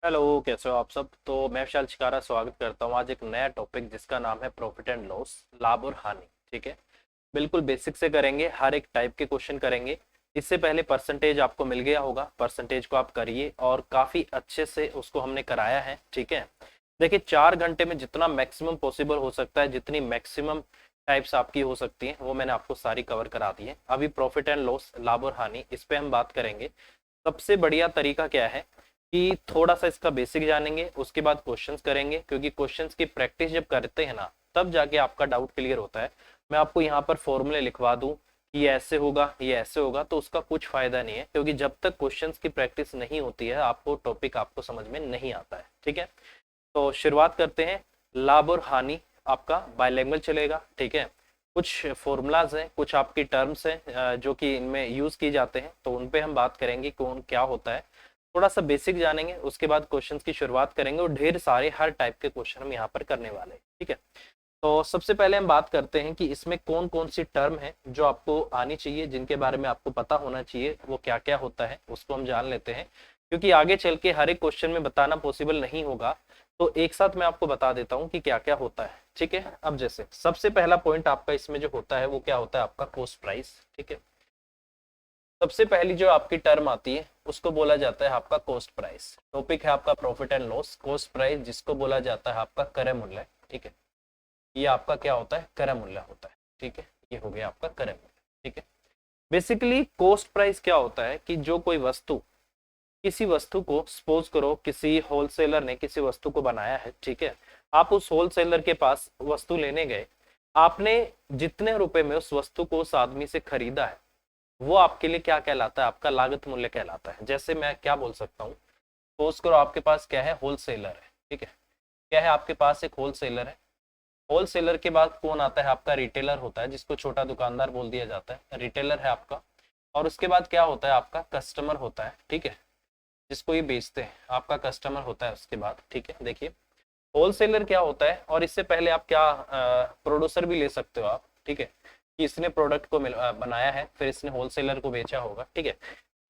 Hello, कैसे हो आप सब। तो मैं विशाल शिकारा स्वागत करता हूँ आज एक नया टॉपिक जिसका नाम है प्रॉफिट एंड लॉस, लाभ और हानि। ठीक है, बिल्कुल बेसिक से करेंगे, हर एक टाइप के क्वेश्चन करेंगे। इससे पहले परसेंटेज आपको मिल गया होगा, परसेंटेज को आप करिए और काफी अच्छे से उसको हमने कराया है। ठीक है, देखिए 4 घंटे में जितना मैक्सिमम पॉसिबल हो सकता है, जितनी मैक्सिमम टाइप्स आपकी हो सकती हैं, वो मैंने आपको सारी कवर करा दी है। अभी प्रॉफिट एंड लॉस, लाभ और हानि, इस पे हम बात करेंगे। सबसे बढ़िया तरीका क्या है कि थोड़ा सा इसका बेसिक जानेंगे, उसके बाद क्वेश्चंस करेंगे, क्योंकि क्वेश्चंस की प्रैक्टिस जब करते हैं ना, तब जाके आपका डाउट क्लियर होता है। मैं आपको यहाँ पर फॉर्मूले लिखवा दूं कि ये ऐसे होगा, ये ऐसे होगा, तो उसका कुछ फायदा नहीं है, क्योंकि जब तक क्वेश्चंस की प्रैक्टिस नहीं होती है, आपको टॉपिक आपको समझ में नहीं आता है। ठीक है, तो शुरुआत करते हैं। लाभ और हानि आपका बायलैंग्वेज चलेगा। ठीक है, कुछ फॉर्मूलाज हैं, कुछ आपकी टर्म्स हैं जो कि इनमें यूज की जाते हैं, तो उन पे हम बात करेंगे कौन क्या होता है। थोड़ा सा बेसिक जानेंगे, उसके बाद क्वेश्चंस की शुरुआत करेंगे और ढेर सारे हर टाइप के क्वेश्चन हम यहाँ पर करने वाले हैं। ठीक है, तो सबसे पहले हम बात करते हैं कि इसमें कौन कौन सी टर्म है जो आपको आनी चाहिए, जिनके बारे में आपको पता होना चाहिए, वो क्या क्या होता है उसको हम जान लेते हैं, क्योंकि आगे चल के हर एक क्वेश्चन में बताना पॉसिबल नहीं होगा। तो एक साथ मैं आपको बता देता हूँ कि क्या क्या होता है। ठीक है, अब जैसे सबसे पहला पॉइंट आपका इसमें जो होता है वो क्या होता है, आपका कॉस्ट प्राइस। ठीक है, सबसे पहली जो आपकी टर्म आती है उसको बोला जाता है आपका कॉस्ट प्राइस। टॉपिक है आपका profit and loss, cost price जिसको बोला जाता है आपका क्रय मूल्य। ठीक है, ये आपका क्या होता है, क्रय मूल्य होता है। ठीक है, ये हो गया आपका क्रय मूल्य। ठीक है, बेसिकली कॉस्ट प्राइस क्या होता है कि जो कोई वस्तु, किसी वस्तु को सपोज करो किसी होलसेलर ने किसी वस्तु को बनाया है। ठीक है, आप उस होलसेलर के पास वस्तु लेने गए, आपने जितने रुपए में उस वस्तु को उस आदमी से खरीदा है, वो आपके लिए क्या कहलाता है, आपका लागत मूल्य कहलाता है। जैसे मैं क्या बोल सकता हूँ, सपोज करो आपके पास क्या है, होलसेलर है। ठीक है, क्या है आपके पास, एक होलसेलर है। होलसेलर के बाद कौन आता है, आपका रिटेलर होता है, जिसको छोटा दुकानदार बोल दिया जाता है, रिटेलर है आपका। और उसके बाद क्या होता है, आपका कस्टमर होता है। ठीक है, जिसको ये बेचते हैं, आपका कस्टमर होता है उसके बाद। ठीक है, देखिए होलसेलर क्या होता है, और इससे पहले आप क्या प्रोड्यूसर भी ले सकते हो आप। ठीक है, कि इसने प्रोडक्ट को बनाया है, फिर इसने होलसेलर को बेचा होगा। ठीक है,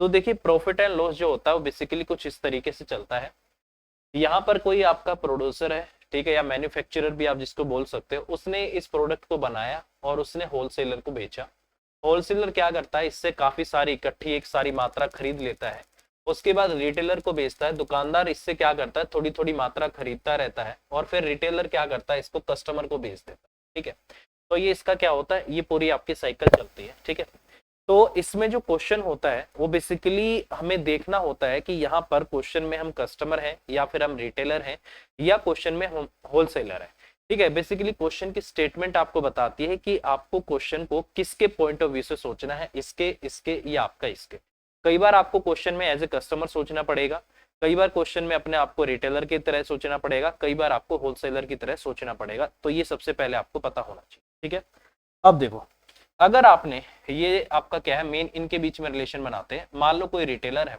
तो देखिए प्रॉफिट एंड लॉस जो होता है वो बेसिकली कुछ इस तरीके से चलता है। यहाँ पर कोई आपका प्रोड्यूसर है, ठीक है, या मैन्युफैक्चरर भी आप जिसको बोल सकते हो, उसने इस प्रोडक्ट को बनाया और उसने होलसेलर को बेचा। होलसेलर क्या करता है, इससे काफी सारी इकट्ठी एक सारी मात्रा खरीद लेता है, उसके बाद रिटेलर को बेचता है। दुकानदार इससे क्या करता है, थोड़ी थोड़ी मात्रा खरीदता रहता है, और फिर रिटेलर क्या करता है, इसको कस्टमर को बेच देता है। ठीक है, तो ये इसका क्या होता है, ये पूरी आपकी साइकिल चलती है। ठीक है, तो इसमें जो क्वेश्चन होता है वो बेसिकली हमें देखना होता है कि यहाँ पर क्वेश्चन में हम कस्टमर हैं या फिर हम रिटेलर हैं, या क्वेश्चन में हम होलसेलर हैं। ठीक है, बेसिकली क्वेश्चन की स्टेटमेंट आपको बताती है कि आपको क्वेश्चन को किसके पॉइंट ऑफ व्यू से सोचना है, इसके, इसके या आपका इसके। कई बार आपको क्वेश्चन में एज ए कस्टमर सोचना पड़ेगा, कई बार क्वेश्चन में अपने आपको रिटेलर की तरह सोचना पड़ेगा, कई बार आपको होलसेलर की तरह सोचना पड़ेगा। तो ये सबसे पहले आपको पता होना चाहिए। ठीक है, अब देखो, अगर आपने, ये आपका क्या है, मेन इनके बीच में रिलेशन बनाते हैं। मान लो कोई रिटेलर है,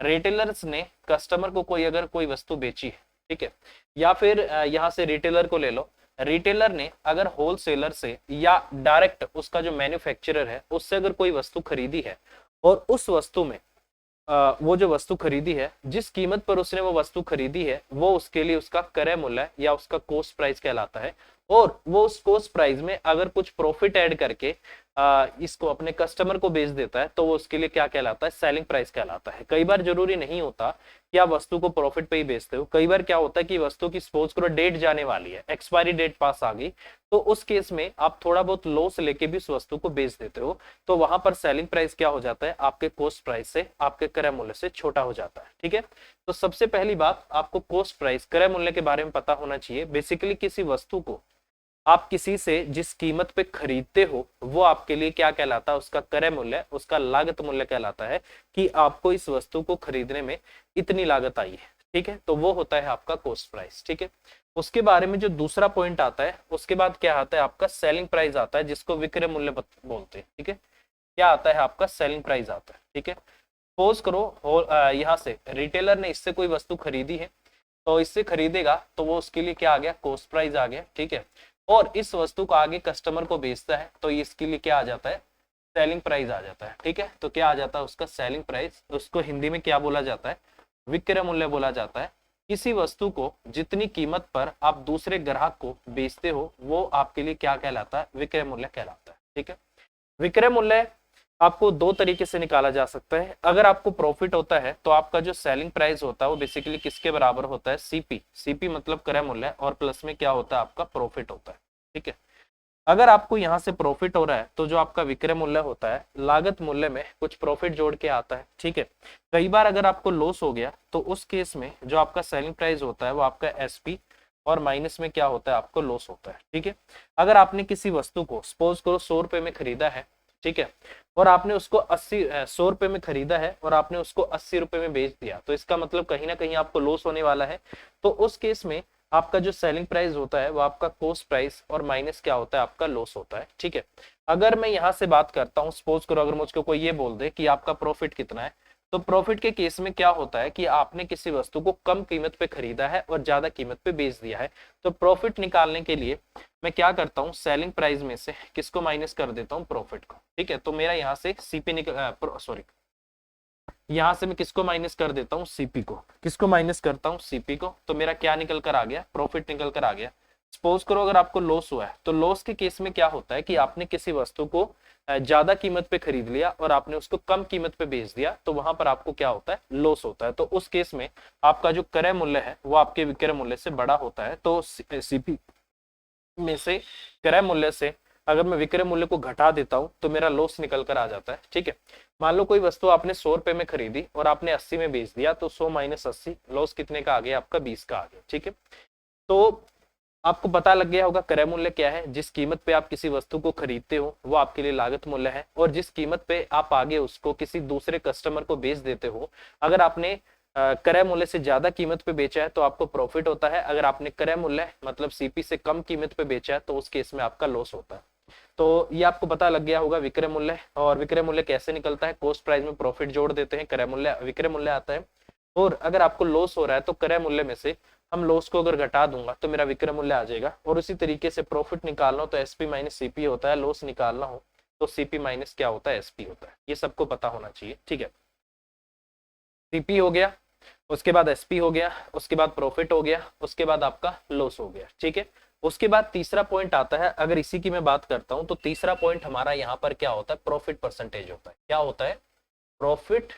रिटेलर्स ने कस्टमर को कोई अगर कोई वस्तु बेची है। ठीक है, या फिर यहाँ से रिटेलर को ले लो, रिटेलर ने अगर होलसेलर से या डायरेक्ट उसका जो मैन्युफैक्चरर है उससे अगर कोई वस्तु खरीदी है, और उस वस्तु में वो जो वस्तु खरीदी है, जिस कीमत पर उसने वो वस्तु खरीदी है, वो उसके लिए उसका क्रय मूल्य या उसका कॉस्ट प्राइस कहलाता है। और वो उस कॉस्ट प्राइस में अगर कुछ प्रॉफिट ऐड करके इसको अपने कस्टमर को बेच देता है, तो वो उसके लिए क्या कहलाता है, सेलिंग प्राइस कहलाता है। कई बार जरूरी नहीं होता कि आप वस्तु को प्रॉफिट पे ही बेचते हो, कई बार क्या होता है कि वस्तु की सपोज करो डेट जाने वाली है, एक्सपायरी डेट पास आ गई, तो उस केस में आप थोड़ा बहुत लॉस लेके भी उस वस्तु को बेच देते हो, तो वहां पर सेलिंग प्राइस क्या हो जाता है, आपके कॉस्ट प्राइस से, आपके क्रय मूल्य से छोटा हो जाता है। ठीक है, तो सबसे पहली बात आपको कॉस्ट प्राइस, क्रय मूल्य के बारे में पता होना चाहिए। बेसिकली किसी वस्तु को आप किसी से जिस कीमत पे खरीदते हो, वो आपके लिए क्या कहलाता है, उसका क्रय मूल्य, उसका लागत मूल्य कहलाता है, कि आपको इस वस्तु को खरीदने में इतनी लागत आई है। ठीक है, तो वो होता है आपका कॉस्ट प्राइस। ठीक है, उसके बारे में जो दूसरा पॉइंट आता है, उसके बाद क्या आता है, आपका सेलिंग प्राइस आता है, जिसको विक्रय मूल्य बोलते हैं। ठीक है, क्या आता है, आपका सेलिंग प्राइस आता है। ठीक है, सपोज करो यहाँ से रिटेलर ने इससे कोई वस्तु खरीदी है, तो इससे खरीदेगा तो वो उसके लिए क्या आ गया, कॉस्ट प्राइस आ गया। ठीक है, और इस वस्तु को आगे कस्टमर को बेचता है, तो इसके लिए क्या आ जाता है, सेलिंग प्राइस आ जाता है। ठीक है, तो क्या आ जाता है उसका सेलिंग प्राइस, उसको हिंदी में क्या बोला जाता है, विक्रय मूल्य बोला जाता है। किसी वस्तु को जितनी कीमत पर आप दूसरे ग्राहक को बेचते हो वो आपके लिए क्या कहलाता है, विक्रय मूल्य कहलाता है। ठीक है, विक्रय मूल्य आपको दो तरीके से निकाला जा सकता है। अगर आपको प्रॉफिट होता है तो आपका जो सेलिंग प्राइस होता है वो बेसिकली किसके बराबर होता है, सीपी। सीपी मतलब क्रय मूल्य, और प्लस में क्या होता है, आपका प्रॉफिट होता है। ठीक है, अगर आपको यहाँ से प्रॉफिट हो रहा है तो जो आपका विक्रय मूल्य होता है लागत मूल्य में कुछ प्रॉफिट जोड़ के आता है। ठीक है, कई बार अगर आपको लॉस हो गया तो उस केस में जो आपका सेलिंग प्राइस होता है वो आपका एसपी, और माइनस में क्या होता है, आपको लॉस होता है। ठीक है, अगर आपने किसी वस्तु को सपोज करो 100 रुपए में खरीदा है, ठीक है, और आपने उसको 100 रुपए में खरीदा है और आपने उसको 80 रुपए में बेच दिया, तो इसका मतलब कहीं ना कहीं आपको लॉस होने वाला है। तो उस केस में आपका जो सेलिंग प्राइस होता है वो आपका कॉस्ट प्राइस, और माइनस क्या होता है, आपका लॉस होता है। ठीक है, अगर मैं यहाँ से बात करता हूँ, सपोज करो अगर मुझको कोई ये बोल दे कि आपका प्रॉफिट कितना है, तो प्रॉफिट के केस में क्या होता है कि आपने किसी वस्तु को कम कीमत पे खरीदा है और ज्यादा कीमत पे बेच दिया है। तो प्रॉफिट निकालने के लिए मैं क्या करता हूँ, सेलिंग प्राइस में से किसको माइनस कर देता हूँ, प्रॉफिट को। ठीक है, तो मेरा यहाँ से सीपी निकल सॉरी यहाँ से मैं किसको माइनस कर देता हूँ, सीपी को। किसको माइनस करता हूँ, सीपी को। तो मेरा क्या निकल कर आ गया, प्रॉफिट निकल कर आ गया। सपोज करो अगर आपको लॉस हुआ है तो लॉस के केस में क्या होता है कि आपने किसी वस्तु को ज्यादा कीमत पे खरीद लिया और आपने उसको कम कीमत पे बेच दिया, तो वहां पर आपको क्या होता है, लॉस होता है। तो उस केस में आपका जो क्रय मूल्य है वो आपके विक्रय मूल्य से बड़ा होता है। तो सीपी में से क्रय मूल्य से अगर मैं विक्रय मूल्य को घटा देता हूं तो मेरा लॉस निकल कर आ जाता है। ठीक है, मान लो कोई वस्तु आपने 100 रुपए में खरीदी और आपने 80 में बेच दिया, तो 100 माइनस 80, लॉस कितने का आ गया, आपका 20 का आ गया। ठीक है, तो आपको पता लग गया होगा क्रय मूल्य क्या है। जिस कीमत पे आप किसी वस्तु को खरीदते हो वो आपके लिए लागत मूल्य है, और जिस कीमत पे आप आगे उसको किसी दूसरे कस्टमर को बेच देते हो, अगर आपने क्रय मूल्य से ज्यादा कीमत पे बेचा है तो आपको प्रॉफिट होता है। अगर आपने क्रय मूल्य मतलब सीपी से कम कीमत पे बेचा है तो उस केस में आपका लॉस होता है। तो ये आपको पता लग गया होगा विक्रय मूल्य। और विक्रय मूल्य कैसे निकलता है, कॉस्ट प्राइस में प्रॉफिट जोड़ देते हैं, क्रय मूल्य विक्रय मूल्य आता है। और अगर आपको लॉस हो रहा है तो क्रय मूल्य में से हम लॉस को अगर घटा दूंगा तो मेरा विक्रय मूल्य आ जाएगा। और उसी तरीके से प्रॉफिट निकालना हो तो एसपी माइनस सीपी होता है, लॉस निकालना हो तो सीपी माइनस क्या होता है, एसपी होता है। ये सबको पता होना चाहिए। ठीक है, सीपी हो गया, उसके बाद एसपी हो गया, उसके बाद प्रॉफिट हो गया, उसके बाद आपका लॉस हो गया। ठीक है, उसके बाद तीसरा पॉइंट आता है। अगर इसी की मैं बात करता हूं तो तीसरा पॉइंट हमारा यहाँ पर क्या होता है, प्रॉफिट परसेंटेज होता है। क्या होता है, प्रॉफिट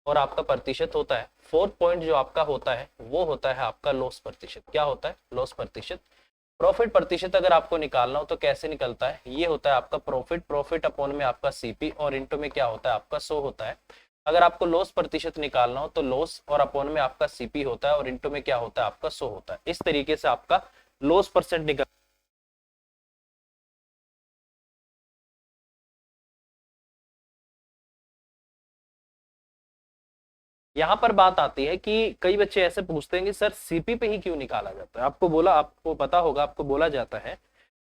और आपका प्रतिशत होता है। फोर्थ पॉइंट जो आपका होता है वो होता है आपका लॉस प्रतिशत। क्या होता है, लॉस प्रतिशत। प्रॉफिट प्रतिशत अगर आपको निकालना हो तो कैसे निकलता है, ये होता है आपका प्रॉफिट, प्रॉफिट अपॉन में आपका सीपी, और इनटू में क्या होता है, आपका 100 होता है। अगर आपको लॉस प्रतिशत निकालना हो तो लॉस और अपॉन में आपका सीपी होता है, और इनटू में क्या होता है, आपका 100 होता है। इस तरीके से आपका लॉस परसेंट निकल। यहाँ पर बात आती है कि कई बच्चे ऐसे पूछते हैं कि सर सीपी पे ही क्यों निकाला जाता है। आपको पता होगा, आपको बोला जाता है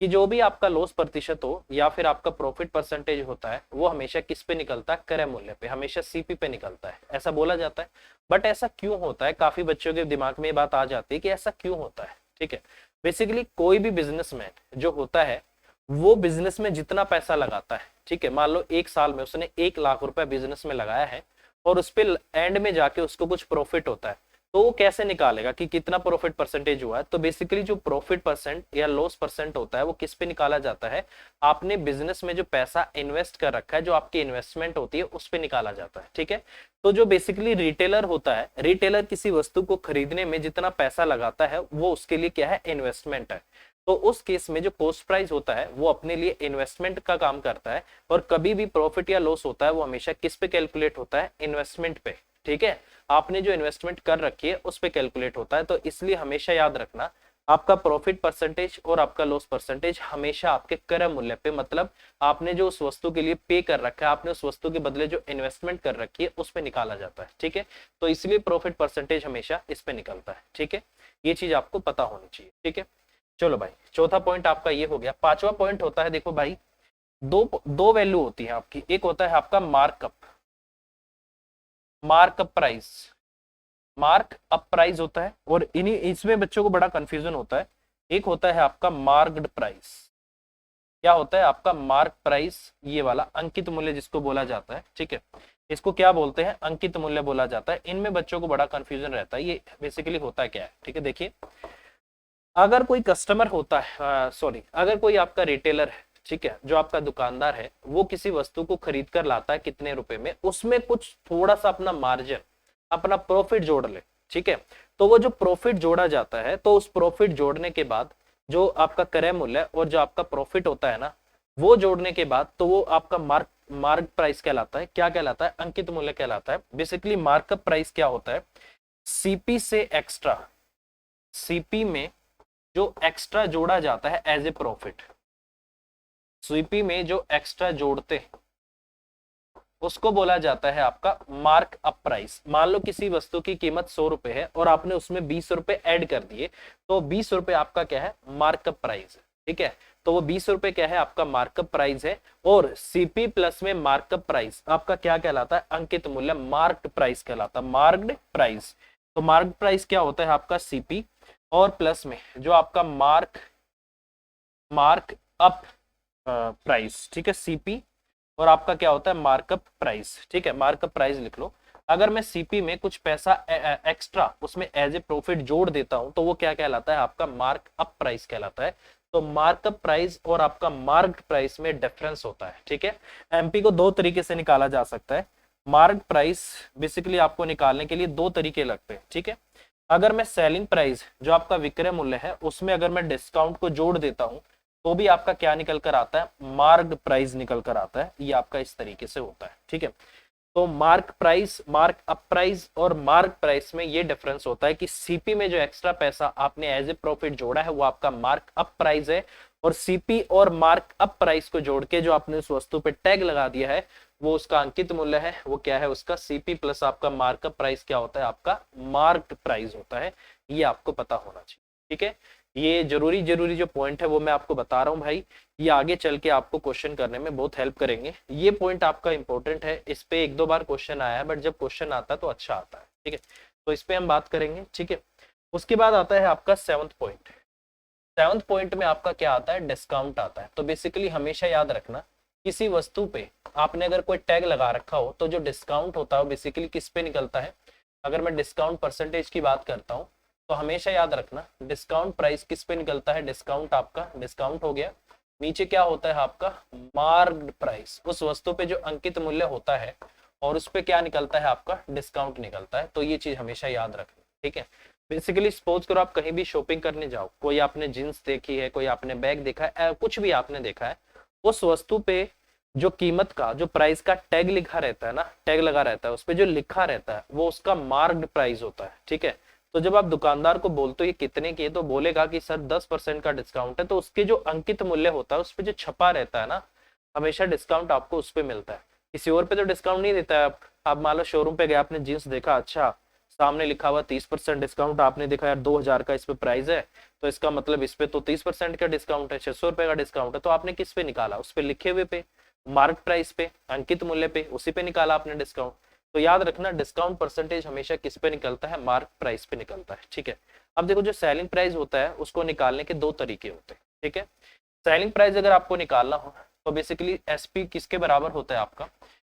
कि जो भी आपका लॉस प्रतिशत हो या फिर आपका प्रॉफिट परसेंटेज होता है वो हमेशा किस पे निकलता है, क्रय मूल्य पे, हमेशा सीपी पे निकलता है, ऐसा बोला जाता है। बट ऐसा क्यों होता है, काफी बच्चों के दिमाग में ये बात आ जाती है कि ऐसा क्यों होता है। ठीक है, बेसिकली कोई भी बिजनेसमैन जो होता है वो बिजनेस में जितना पैसा लगाता है, ठीक है, मान लो 1 साल में उसने 1 लाख रुपया बिजनेस में लगाया है, और उस पे एंड में जाके उसको कुछ प्रॉफिट होता है, तो वो कैसे निकालेगा कि कितना प्रॉफिट परसेंटेज हुआ है। तो बेसिकली जो प्रॉफिट परसेंट या लॉस परसेंट होता है वो किस पे निकाला जाता है, आपने बिजनेस में जो पैसा इन्वेस्ट कर रखा है, जो आपकी इन्वेस्टमेंट होती है उस पे निकाला जाता है। ठीक है, तो जो बेसिकली रिटेलर होता है, रिटेलर किसी वस्तु को खरीदने में जितना पैसा लगाता है वो उसके लिए क्या है, इन्वेस्टमेंट है। तो उस केस में जो कॉस्ट प्राइस होता है वो अपने लिए इन्वेस्टमेंट का काम करता है, और कभी भी प्रॉफिट या लॉस होता है वो हमेशा किस पे कैलकुलेट होता है, इन्वेस्टमेंट पे। ठीक है, आपने जो इन्वेस्टमेंट कर रखी है उस पे कैलकुलेट होता है। तो इसलिए हमेशा याद रखना, आपका प्रॉफिट परसेंटेज और आपका लॉस परसेंटेज हमेशा आपके क्रय मूल्य पे, मतलब आपने जो उस वस्तु के लिए पे कर रखा है, आपने उस वस्तु के बदले जो इन्वेस्टमेंट कर रखी है उस पे निकाला जाता है। ठीक है, तो इसलिए प्रॉफिट परसेंटेज हमेशा इस पे निकलता है। ठीक है, ये चीज आपको पता होनी चाहिए। ठीक है, चलो भाई, चौथा पॉइंट आपका ये हो गया। पांचवा पॉइंट होता है, देखो भाई, दो दो वैल्यू होती है आपकी। एक होता है आपका markup, markup price, mark up price होता है, और इन्हीं इसमें बच्चों को बड़ा कंफ्यूजन होता है। एक होता है आपका मार्क्ड प्राइस, क्या होता है आपका मार्क प्राइस, ये वाला अंकित मूल्य जिसको बोला जाता है, ठीक है, इसको क्या बोलते हैं, अंकित मूल्य बोला जाता है। इनमें बच्चों को बड़ा कंफ्यूजन रहता है, ये बेसिकली होता क्या है, ठीक है। देखिए, अगर कोई कस्टमर होता है, सॉरी, अगर कोई आपका रिटेलर है, ठीक है, जो आपका दुकानदार है, वो किसी वस्तु को खरीद कर लाता है कितने रुपए में, उसमें कुछ थोड़ा सा अपना मार्जिन, अपना प्रॉफिट जोड़ ले, ठीक है, तो वो जो प्रॉफिट जोड़ा जाता है, तो उस प्रॉफिट जोड़ने के बाद जो आपका क्रय मूल्य और जो आपका प्रॉफिट होता है ना, वो जोड़ने के बाद तो वो आपका मार्क प्राइस कहलाता है। क्या कहलाता है, अंकित मूल्य कहलाता है। बेसिकली मार्कअप प्राइस क्या होता है, सीपी से एक्स्ट्रा, सीपी में जो एक्स्ट्रा जोड़ा जाता है एज ए प्रॉफिट, सीपी में जो एक्स्ट्रा जोड़ते हैं उसको बोला जाता है आपका मार्क अप प्राइस। मान लो किसी वस्तु की कीमत 100 रुपए है और आपने उसमें 20 रुपए ऐड कर दिए, तो 20 रुपए आपका क्या है, मार्कअप प्राइस है, ठीक है। तो वो 20 रुपए क्या है, आपका मार्कअप प्राइस है। और सीपी प्लस में मार्कअप प्राइस आपका क्या कहलाता है, अंकित मूल्य, मार्क्ड प्राइस कहलाता है, मार्क्ड प्राइस। तो मार्क्ड प्राइस क्या होता है आपका सीपी, और प्लस में जो आपका मार्क अप प्राइस, ठीक है, सीपी, और आपका क्या होता है मार्कअप प्राइस, ठीक है, मार्कअप प्राइस लिख लो। अगर मैं सीपी में कुछ पैसा एक्स्ट्रा उसमें एज ए प्रॉफिट जोड़ देता हूं, तो वो क्या कहलाता है, आपका मार्क अप प्राइस कहलाता है। तो मार्कअप प्राइस और आपका मार्क्ड प्राइस में डिफरेंस होता है, ठीक है। एमपी को दो तरीके से निकाला जा सकता है। मार्क्ड प्राइस बेसिकली आपको निकालने के लिए दो तरीके लगते हैं, ठीक है। अगर मैं सेलिंग प्राइस, जो आपका विक्रय मूल्य है, उसमें अगर मैं डिस्काउंट को जोड़ देता हूं, तो भी आपका क्या निकल कर आता है, मार्क्ड प्राइस निकल कर आता है। ये आपका इस तरीके से होता है, ठीक है। तो mark price, mark up price और मार्क प्राइस में ये डिफरेंस होता है कि सीपी में जो एक्स्ट्रा पैसा आपने एज ए प्रॉफिट जोड़ा है वो आपका मार्क अप प्राइस है, और सीपी और मार्क अप प्राइस को जोड़ के जो आपने उस वस्तु पे टैग लगा दिया है वो उसका अंकित मूल्य है, वो क्या है, उसका सीपी प्लस आपका मार्कअप प्राइस क्या होता है, आपका मार्क्ड प्राइस होता है। ये आपको पता होना चाहिए, ठीक है। ये जरूरी जरूरी जो पॉइंट है वो मैं आपको बता रहा हूँ भाई, ये आगे चल के आपको क्वेश्चन करने में बहुत हेल्प करेंगे। ये पॉइंट आपका इंपॉर्टेंट है, इस पे एक दो बार क्वेश्चन आया है, बट जब क्वेश्चन आता है तो अच्छा आता है, ठीक है। तो इस पे हम बात करेंगे, ठीक है। उसके बाद आता है आपका सेवंथ पॉइंट। सेवंथ पॉइंट में आपका क्या आता है, डिस्काउंट आता है। तो बेसिकली हमेशा याद रखना, किसी वस्तु पे आपने अगर कोई टैग लगा रखा हो तो जो डिस्काउंट होता है बेसिकली किस पे निकलता है। अगर मैं डिस्काउंट परसेंटेज की बात करता हूँ तो हमेशा याद रखना डिस्काउंट प्राइस किस पे निकलता है, डिस्काउंट आपका डिस्काउंट हो गया, नीचे क्या होता है आपका मार्क्ड प्राइस, उस वस्तु पे जो अंकित मूल्य होता है और उस पे क्या निकलता है आपका डिस्काउंट निकलता है। तो ये चीज हमेशा याद रखना, ठीक है। बेसिकली सपोज करो आप कहीं भी शॉपिंग करने जाओ, कोई आपने जींस देखी है, कोई आपने बैग देखा है, कुछ भी आपने देखा है, उस वस्तु पे जो कीमत का, जो प्राइस का टैग लिखा रहता है ना, टैग लगा रहता है, उस पे जो लिखा रहता है वो उसका मार्क्ड प्राइस होता है, ठीक है। तो जब आप दुकानदार को बोलते हो ये कितने की है, तो बोलेगा कि सर 10% का डिस्काउंट है, तो उसके जो अंकित मूल्य होता है उस पे जो छपा रहता है ना, हमेशा डिस्काउंट आपको उस पे मिलता है, किसी और पे तो डिस्काउंट नहीं देता है। आप मान लो शोरूम पे गए, आपने जींस देखा, अच्छा सामने लिखा हुआ 30% डिस्काउंट, आपने देखा यार 2000 का इस पे प्राइस है, तो इसका मतलब इस पे तो 30% का डिस्काउंट है, 600 रुपए का डिस्काउंट है, तो आपने किस पे निकाला, उस पे लिखे हुए पे, मार्क प्राइस पे, अंकित मूल्य पे, उसी पे निकाला आपने डिस्काउंट। तो याद रखना डिस्काउंट परसेंटेज हमेशा किस पे निकलता है, मार्क प्राइस पे निकलता है, ठीक है। अब देखो जो सेलिंग प्राइस होता है उसको निकालने के दो तरीके होते हैं, ठीक है। सेलिंग प्राइस अगर आपको निकालना हो तो बेसिकली एसपी किसके बराबर होता है, आपका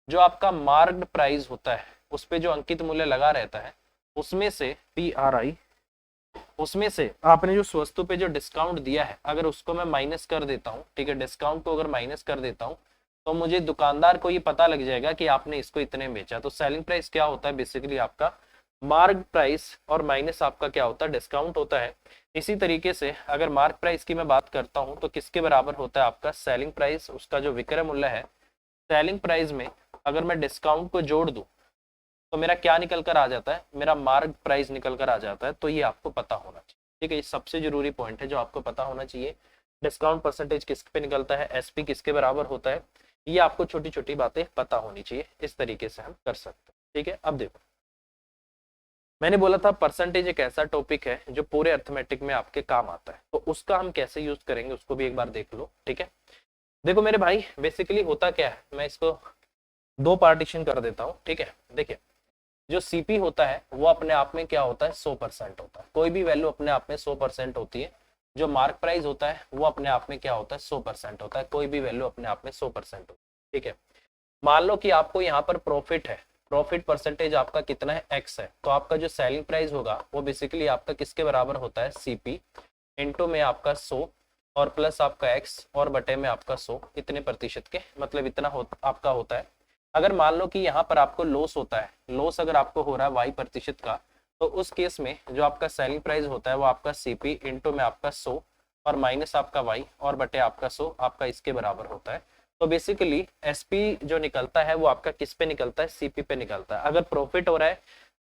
जो आपका मार्क्ड प्राइस होता है उस पे जो अंकित मूल्य लगा रहता है उसमें से PRI, उसमें से आपने जो वस्तु पे जो डिस्काउंट दिया है अगर उसको मैं माइनस कर देता हूँ, ठीक है, डिस्काउंट को अगर माइनस कर देता हूँ तो मुझे दुकानदार को ये पता लग जाएगा कि आपने इसको इतने बेचा। तो सेलिंग प्राइस क्या होता है, बेसिकली आपका मार्क प्राइस और माइनस आपका क्या होता है, डिस्काउंट होता है। इसी तरीके से अगर मार्क प्राइस की मैं बात करता हूँ तो किसके बराबर होता है, आपका सेलिंग प्राइस, उसका जो विक्रय मूल्य है, सेलिंग प्राइस में अगर मैं डिस्काउंट को जोड़ दूं तो मेरा क्या निकल कर आ जाता है, मेरा मार्क प्राइस निकल कर आ जाता है। तो ये आपको पता होना चाहिए, ठीक है। ये सबसे जरूरी पॉइंट है जो आपको पता होना चाहिए, डिस्काउंट परसेंटेज किस पे निकलता है, एसपी किसके बराबर होता है, ये आपको छोटी छोटी बातें पता होनी चाहिए। इस तरीके से हम कर सकते हैं, ठीक है। अब देखो मैंने बोला था परसेंटेज एक ऐसा टॉपिक है जो पूरे अर्थमेटिक में आपके काम आता है, तो उसका हम कैसे यूज करेंगे उसको भी एक बार देख लो, ठीक है। देखो मेरे भाई बेसिकली होता क्या है, मैं इसको दो पार्टीशन कर देता हूँ, ठीक है। देखिए जो सीपी होता है वो अपने आप में क्या होता है, 100% होता है, कोई भी वैल्यू अपने आप में 100% होती है। जो मार्क प्राइस होता है वो अपने आप में क्या होता है 100% होता है, कोई भी वैल्यू अपने आप में 100% होता है। ठीक है, मान लो कि आपको यहाँ पर प्रॉफिट है, प्रॉफिट परसेंटेज आपका कितना है एक्स है, तो आपका जो सेलिंग प्राइस होगा वो बेसिकली आपका किसके बराबर होता है सीपी इंटू में आपका 100 और प्लस आपका एक्स और बटे में आपका 100 इतने प्रतिशत के, मतलब इतना आपका होता है। अगर मान लो कि यहाँ पर आपको लॉस होता है, लॉस अगर आपको हो रहा है वाई प्रतिशत का, तो उस केस में जो आपका सेलिंग प्राइस होता है वो आपका सीपी इंटू में आपका 100 और माइनस आपका वाई और बटे आपका 100 आपका इसके बराबर होता है। तो बेसिकली एसपी जो निकलता है वो आपका किस पे निकलता है, सीपी पे निकलता है। अगर प्रॉफिट हो रहा है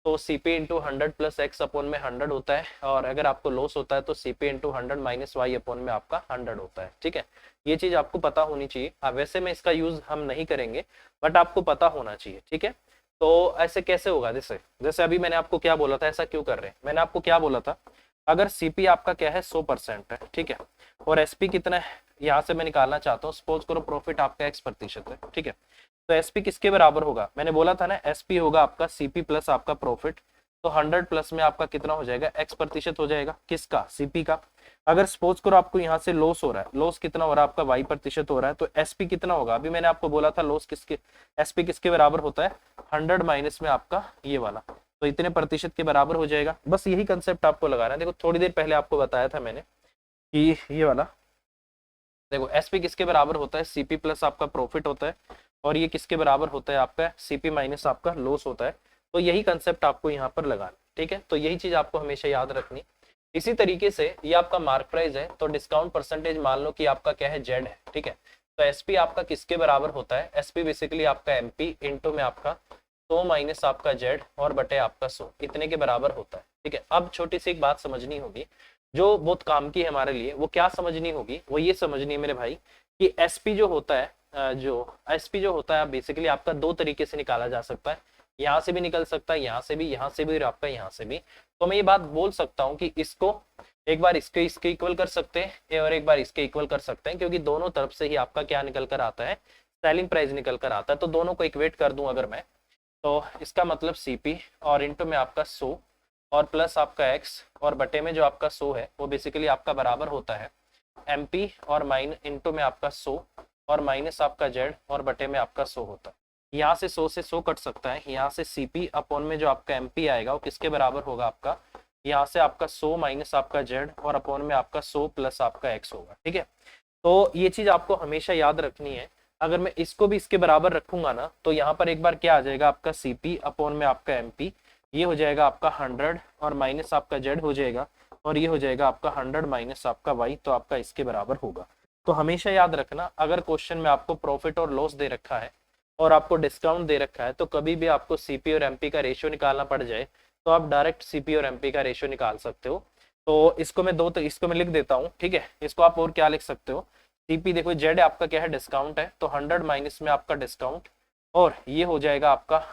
तो CP into 100 plus x upon में 100 होता है, और अगर आपको लॉस होता है तो CP into 100 minus Y upon में आपका 100 होता है। ठीक है, ये चीज आपको पता होनी चाहिए। वैसे में इसका यूज हम नहीं करेंगे, बट आपको पता होना चाहिए। ठीक है, तो ऐसे कैसे होगा, जैसे जैसे अभी मैंने आपको क्या बोला था, ऐसा क्यों कर रहे हैं, मैंने आपको क्या बोला था, अगर सीपी आपका क्या है 100% है, ठीक है, और एसपी कितना है यहाँ से मैं निकालना चाहता हूँ, सपोज करो प्रॉफिट आपका x% है, ठीक है, तो एसपी किसके बराबर होगा, मैंने बोला था ना एसपी होगा आपका सीपी प्लस आपका प्रॉफिट, तो 100 प्लस में आपका कितना हो जाएगा x% हो जाएगा, किसका, सीपी का। अगर सपोज करो आपको यहाँ से लॉस हो रहा है, लॉस कितना हो रहा है आपका y% हो रहा है, तो एसपी कितना होगा, अभी मैंने आपको बोला था लॉस किसके, एसपी किसके बराबर होता है 100 माइनस में आपका ये वाला, तो इतने प्रतिशत के बराबर हो जाएगा। बस यही कंसेप्ट आपको लगाना है। देखो थोड़ी देर पहले आपको बताया था मैंने कि ये वाला देखो एसपी किसके बराबर होता है, सीपी प्लस आपका प्रॉफिट होता है, और ये किसके बराबर होता है आपका सीपी माइनस आपका लॉस होता है। तो यही कंसेप्ट आपको यहाँ पर लगाना। ठीक है, तो यही चीज आपको हमेशा याद रखनी। इसी तरीके से ये आपका मार्क प्राइस है, तो डिस्काउंट परसेंटेज मान लो कि आपका क्या है जेड है, ठीक है, तो एसपी आपका किसके बराबर होता है, एसपी बेसिकली आपका एमपी इंटू में आपका 100 माइनस आपका जेड और बटे आपका 100 इतने के बराबर होता है। ठीक है, अब छोटी सी एक बात समझनी होगी जो बहुत काम की है हमारे लिए, वो क्या समझनी होगी, वो ये समझनी है मेरे भाई कि एसपी जो होता है जो एसपी जो होता है बेसिकली आपका दो तरीके से निकाला जा सकता है, यहाँ से भी निकल सकता है, यहाँ से भी, यहाँ से भी, और आपका यहाँ से भी। तो मैं ये बात बोल सकता हूँ कि इसको एक बार इसके इसके इक्वल कर सकते हैं और एक बार इसके इक्वल कर सकते हैं, क्योंकि दोनों तरफ से ही आपका क्या निकल कर आता है, सेलिंग प्राइस निकल कर आता है। तो दोनों को इक्वेट कर दूं अगर मैं, तो इसका मतलब सीपी और इंटू में आपका 100 और प्लस आपका एक्स और बटे में जो आपका 100 है वो बेसिकली आपका बराबर होता है एमपी और माइन इंटू में आपका 100 और माइनस आपका जेड और बटे में आपका 100 होता है। यहाँ से 100 से 100 कट सकता है, यहाँ से सीपी अपॉन में जो आपका एमपी आएगा वो किसके बराबर होगा आपका, यहाँ से आपका 100 माइनस आपका जेड और अपॉन में आपका 100 प्लस आपका एक्स होगा। ठीक है, तो ये चीज आपको हमेशा याद रखनी है। अगर मैं इसको भी इसके बराबर रखूंगा ना, तो यहाँ पर एक बार क्या आ जाएगा आपका सीपी अपॉन में आपका एमपी, ये हो जाएगा आपका 100 और माइनस आपका जेड हो जाएगा, और ये हो जाएगा आपका 100 माइनस आपका वाई, तो आपका इसके बराबर होगा। तो हमेशा याद रखना, अगर क्वेश्चन में आपको प्रॉफिट और लॉस दे रखा है और आपको डिस्काउंट दे रखा है, तो कभी भी आपको सीपी और एमपी का रेशियो निकालना पड़ जाए तो आप डायरेक्ट सीपी और एमपी का रेशियो निकाल सकते हो। तो इसको मैं इसको मैं लिख देता हूँ। ठीक है, इसको आप और क्या लिख सकते हो, सीपी देखो जेड आपका क्या है डिस्काउंट है, तो 100 माइनस में आपका डिस्काउंट, और ये हो जाएगा आपका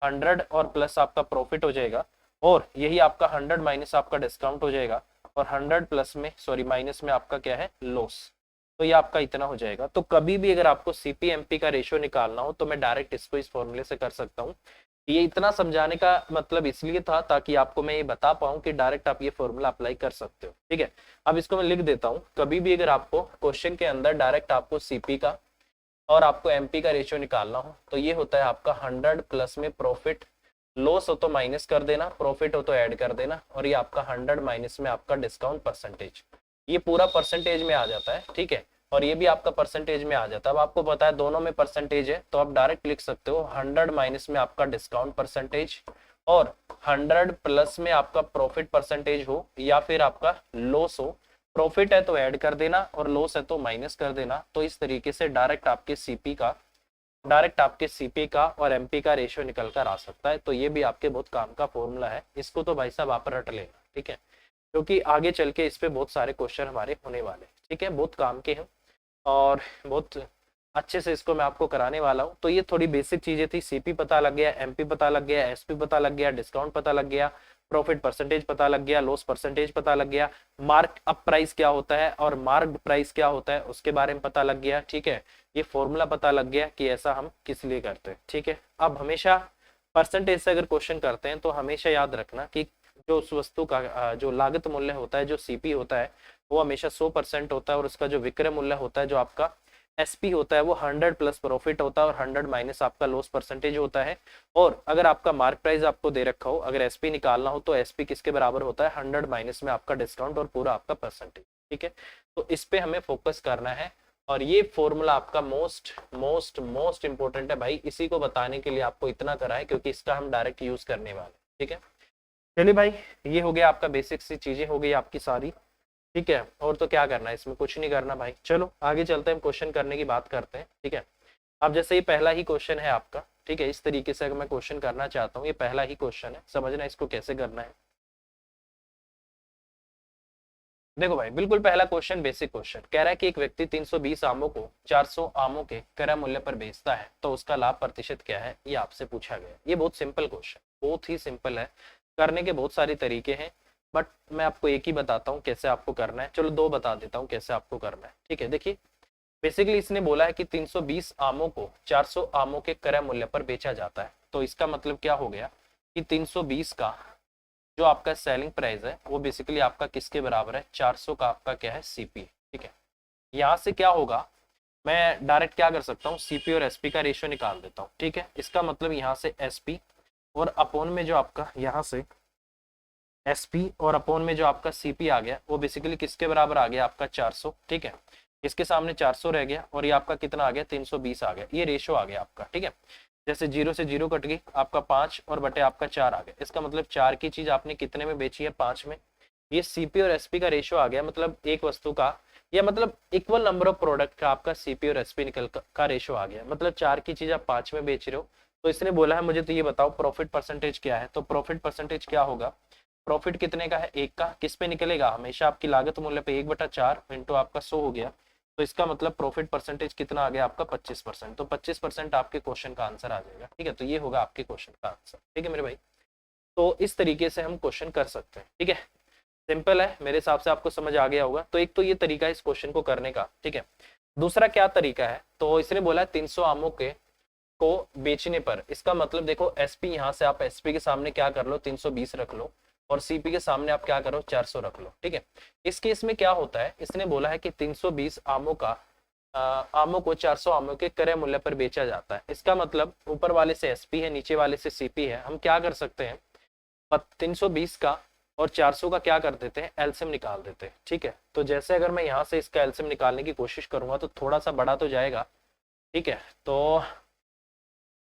100 और प्लस आपका प्रॉफिट हो जाएगा, और यही आपका 100 माइनस आपका डिस्काउंट हो जाएगा, और 100 प्लस में सॉरी माइनस में आपका क्या है लॉस, तो ये आपका इतना हो जाएगा। तो कभी भी अगर आपको सीपी एमपी का रेशियो निकालना हो तो मैं डायरेक्ट इसको इस फॉर्मूले से कर सकता हूँ। ये इतना समझाने का मतलब इसलिए था ताकि आपको मैं ये बता पाऊँ कि डायरेक्ट आप ये फॉर्मूला अप्लाई कर सकते हो। ठीक है, अब इसको मैं लिख देता हूँ। कभी भी अगर आपको क्वेश्चन के अंदर डायरेक्ट आपको सीपी का और आपको एमपी का रेशियो निकालना हो तो ये होता है आपका 100 प्लस में प्रॉफिट, लॉस हो तो माइनस कर देना, प्रॉफिट हो तो ऐड कर देना, और ये आपका 100 माइनस में आपका डिस्काउंट परसेंटेज, ये पूरा परसेंटेज में आ जाता है। ठीक है, और ये भी आपका परसेंटेज में आ जाता है। अब आपको पता है दोनों में परसेंटेज है, तो आप डायरेक्ट लिख सकते हो 100 माइनस में आपका डिस्काउंट परसेंटेज और 100 प्लस में आपका प्रॉफिट परसेंटेज हो या फिर आपका लॉस हो, प्रॉफिट है तो ऐड कर देना और लॉस है तो माइनस कर देना। तो इस तरीके से डायरेक्ट आपके सीपी का और एमपी का रेशियो निकल कर आ सकता है। तो ये भी आपके बहुत काम का फॉर्मूला है, इसको तो भाई साहब आप रट लेना। ठीक है, क्योंकि आगे चल के इस पे बहुत सारे क्वेश्चन हमारे होने वाले। ठीक है, बहुत काम के हैं और बहुत अच्छे से इसको मैं आपको कराने वाला हूँ। तो ये थोड़ी बेसिक चीजें थी, सीपी पता लग गया, एमपी पता लग गया, एसपी पता लग गया, डिस्काउंट पता लग गया, प्रॉफिट परसेंटेज पता लग गया, लॉस परसेंटेज पता लग गया, मार्क अप प्राइस क्या होता है और मार्क्ड प्राइस क्या होता है उसके बारे में पता लग गया। ठीक है, ये फॉर्मूला पता लग गया कि ऐसा हम किस लिए करते हैं। ठीक है, अब हमेशा परसेंटेज से अगर क्वेश्चन करते हैं तो हमेशा याद रखना कि जो उस वस्तु का जो लागत मूल्य होता है, जो सीपी होता है, वो हमेशा 100% होता है और उसका जो विक्रय मूल्य होता है, जो आपका एसपी होता है, वो 100 प्लस प्रॉफिट होता है और 100 माइनस आपका लॉस परसेंटेज होता है। और अगर आपका मार्क प्राइस आपको दे रखा हो, अगर एसपी निकालना हो तो एसपी किसके बराबर होता है, 100 माइनस में आपका डिस्काउंट और पूरा आपका परसेंटेज। ठीक है, तो इस पे हमें फोकस करना है और ये फॉर्मूला आपका मोस्ट मोस्ट मोस्ट इंपॉर्टेंट है भाई। इसी को बताने के लिए आपको इतना करा है क्योंकि इसका हम डायरेक्ट यूज करने वाले। ठीक है, चलिए भाई, ये हो गया आपका बेसिक सी चीजें हो गई आपकी सारी। ठीक है, और तो क्या करना है इसमें, कुछ नहीं करना भाई। चलो आगे चलते हैं, क्वेश्चन करने की बात करते हैं। ठीक है, अब जैसे ये पहला ही क्वेश्चन है आपका। ठीक है, इस तरीके से अगर मैं क्वेश्चन करना चाहता हूँ, ये पहला ही क्वेश्चन है, समझना इसको कैसे करना है। देखो भाई, बिल्कुल पहला क्वेश्चन बेसिक क्वेश्चन कह रहा है कि एक व्यक्ति 320 आमों को 400 आमों के क्रय मूल्य पर बेचता है तो उसका लाभ प्रतिशत क्या है, ये आपसे पूछा गया। ये बहुत सिंपल क्वेश्चन, बहुत ही सिंपल है, करने के बहुत सारे तरीके हैं, बट मैं आपको एक ही बताता हूँ कैसे आपको करना है। चलो दो बता देता हूँ कैसे आपको करना है। ठीक है, देखिए बेसिकली इसने बोला है कि 320 आमों को 400 आमों के क्रय मूल्य पर बेचा जाता है, तो इसका मतलब क्या हो गया कि 320 का जो आपका सेलिंग प्राइस है वो बेसिकली आपका किसके बराबर है, 400 का आपका क्या है, सीपी। ठीक है, यहाँ से क्या होगा, मैं डायरेक्ट क्या कर सकता हूँ, सीपी और एसपी का रेशियो निकाल देता हूँ। ठीक है, इसका मतलब यहाँ से एसपी और अपोन में जो आपका यहाँ से एसपी और अपोन में जो आपका सीपी आ गया वो बेसिकली किसके बराबर आ गया, आपका 400। ठीक है, इसके सामने 400 रह गया और ये आपका कितना आ गया, 320 आ गया, ये रेशो आ गया आपका। ठीक है, जैसे 0 से 0 कट गई, आपका 5 और बटे आपका 4 आ गया। इसका मतलब 4 की चीज आपने कितने में बेची है, 5 में। ये सीपी और एसपी का रेशो आ गया, मतलब एक वस्तु का या मतलब इक्वल नंबर ऑफ प्रोडक्ट का आपका सीपी और एसपी निकल का रेशो आ गया, मतलब 4 की चीज आप 5 में बेच रहे हो। तो इसने बोला है मुझे तो ये बताओ प्रॉफिट परसेंटेज क्या है, तो प्रॉफिट परसेंटेज क्या होगा, प्रॉफिट कितने का है, एक का, किस पे निकलेगा, हमेशा आपकी लागत मूल्य पे 1/4 इंटू आपका 100 हो गया। तो इसका मतलब प्रॉफिट परसेंटेज कितना आ गया आपका, 25%। तो 25% आपके क्वेश्चन का आंसर आ जाएगा। ठीक है, तो ये होगा आपके क्वेश्चन का आंसर। ठीक है मेरे भाई, तो इस तरीके से हम क्वेश्चन कर सकते हैं। ठीक है, सिंपल है, मेरे हिसाब से आपको समझ आ गया होगा। तो एक तो ये तरीका है इस क्वेश्चन को करने का। ठीक है, दूसरा क्या तरीका है, तो इसने बोला है 300 आमों के को बेचने पर, इसका मतलब देखो एसपी, यहाँ से आप एसपी के सामने क्या कर लो, 320 रख लो और सीपी के सामने आप क्या करो, 400 रख लो। ठीक है, इस केस में क्या होता है, इसने बोला है कि 320 आमों का आमों को 400 आमों के क्रय मूल्य पर बेचा जाता है। इसका मतलब ऊपर वाले से एसपी है, नीचे वाले से सीपी है। हम क्या कर सकते हैं, 320 का और 400 का क्या कर देते हैं, एलसीएम निकाल देते हैं। ठीक है, तो जैसे अगर मैं यहाँ से इसका एलसीएम निकालने की कोशिश करूंगा तो थोड़ा सा बड़ा तो जाएगा। ठीक है, तो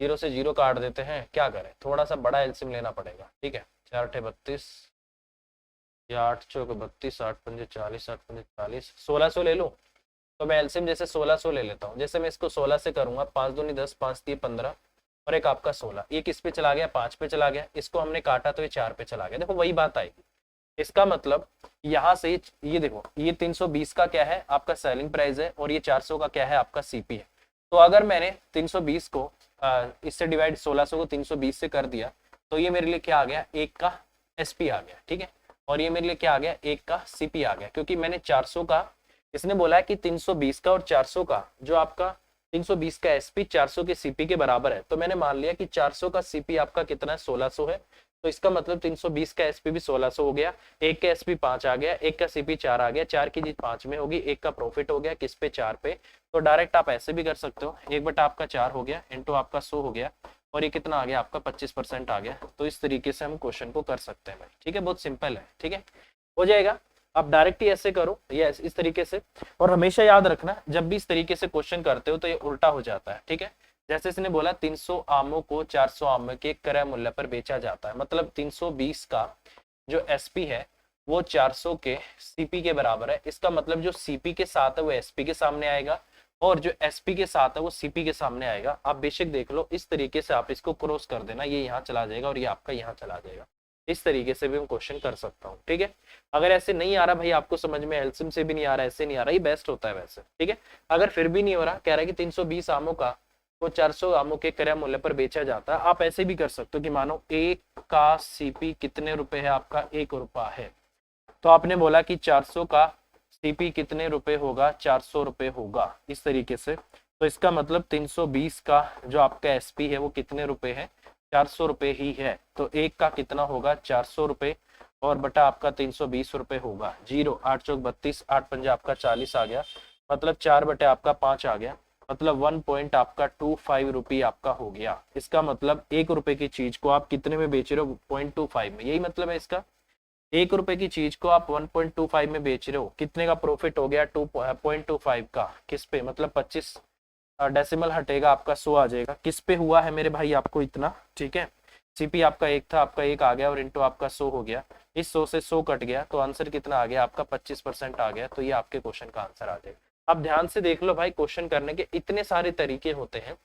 0 से 0 काट देते हैं, क्या करें, थोड़ा सा बड़ा एलसीएम लेना पड़ेगा। ठीक है, 4 32 या 8 चौक 32, 8 पंजे 40, 8 पंजे 40, 1600 ले लो। तो मैं एलसीएम जैसे 1600 ले लेता हूँ। जैसे मैं इसको 16 से करूंगा, 5 दूनी 10, 5 3 15 और एक आपका 16, ये किस पे चला गया, 5 पे चला गया। इसको हमने काटा तो ये 4 पे चला गया। देखो वही बात आएगी। इसका मतलब यहाँ से ये देखो, ये 320 का क्या है आपका सेलिंग प्राइस है और ये 400 का क्या है आपका सीपी है। तो अगर मैंने 320 को इससे डिवाइड 1600 को 320 से कर दिया तो ये मेरे लिए क्या आ गया, एक का एसपी आ गया। ठीक है, और ये मेरे लिए क्या आ गया, एक का सीपी आ गया, क्योंकि मैंने 400 का, इसने बोला है कि 320 का और 400 का जो आपका 320 का एसपी 400 के सीपी के बराबर है। तो मैंने मान लिया कि 400 का सीपी आपका कितना है, 1600 है। तो इसका मतलब 320 का एसपी भी 1600 हो गया, एक का एसपी 5 आ गया, एक का सीपी 4 आ गया, 4 की चीज 5 में होगी, एक का प्रॉफिट हो गया किस पे, 4 पे। तो डायरेक्ट आप ऐसे भी कर सकते हो, 1/4 आपका 4 हो गया इंटू आपका 100 हो गया और ये कितना आ गया आपका 25% आ गया। तो इस तरीके से हम क्वेश्चन को कर सकते हैं भाई। ठीक है, बहुत सिंपल है। ठीक है, हो जाएगा। आप डायरेक्ट ही ऐसे करो या इस तरीके से, और हमेशा याद रखना जब भी इस तरीके से क्वेश्चन करते हो तो ये उल्टा हो जाता है। ठीक है, जैसे इसने बोला 300 आमों को 400 आमों के क्रय मूल्य पर बेचा जाता है, मतलब 320 का जो एसपी है वो 400 के सीपी के बराबर है। इसका मतलब जो सीपी के साथ है वो एसपी के सामने आएगा और जो एसपी के साथ है वो सीपी के सामने आएगा। आप बेशक देख लो, इस तरीके से आप इसको क्रॉस कर देना, ये यहाँ चला जाएगा और ये आपका यहाँ चला जाएगा। इस तरीके से भी मैं क्वेश्चन कर सकता हूँ। ठीक है, अगर ऐसे नहीं आ रहा भाई आपको समझ में, एलसीएम से भी नहीं आ रहा, ऐसे नहीं आ रहा, ये बेस्ट होता है वैसे। ठीक है, अगर फिर भी नहीं हो रहा, कह रहा है कि 320 आमों का वो 400 आमों के क्रय मूल्य पर बेचा जाता है, आप ऐसे भी कर सकते हो कि मानो एक का सीपी कितने रुपए है आपका, 1 रुपया है। तो आपने बोला कि 400 का सीपी कितने रुपए होगा, 400 रुपए होगा, इस तरीके से। तो इसका मतलब 320 का जो आपका एसपी है वो कितने रुपए है, 400 रुपए ही है। तो एक का कितना होगा, 400 रुपए और बटा आपका 320 रुपये होगा। जीरो, 8 चौक 32, 8 पंजा आपका 40 आ गया, मतलब 4 बटे आपका 5 आ गया, मतलब 1 पॉइंट आपका 25 रुपये आपका हो गया। इसका मतलब 1 रुपए की चीज को आप कितने में बेच रहे हो? 0.25 में, यही मतलब है इसका। 1 रुपए की चीज को आप 1.25 में बेच रहे हो, कितने का प्रॉफिट हो गया? 2.25 का। किस पे? मतलब 25 डेसिमल हटेगा आपका 100 आ जाएगा। किस पे हुआ है मेरे भाई आपको इतना? ठीक है, सीपी आपका 1 था, आपका 1 आ गया और इंटू आपका 100 हो गया। इस 100 से 100 कट गया तो आंसर कितना आ गया आपका? 25% आ गया। तो ये आपके क्वेश्चन का आंसर आ जाएगा। अब ध्यान से देख लो भाई, क्वेश्चन करने के इतने सारे तरीके होते हैं।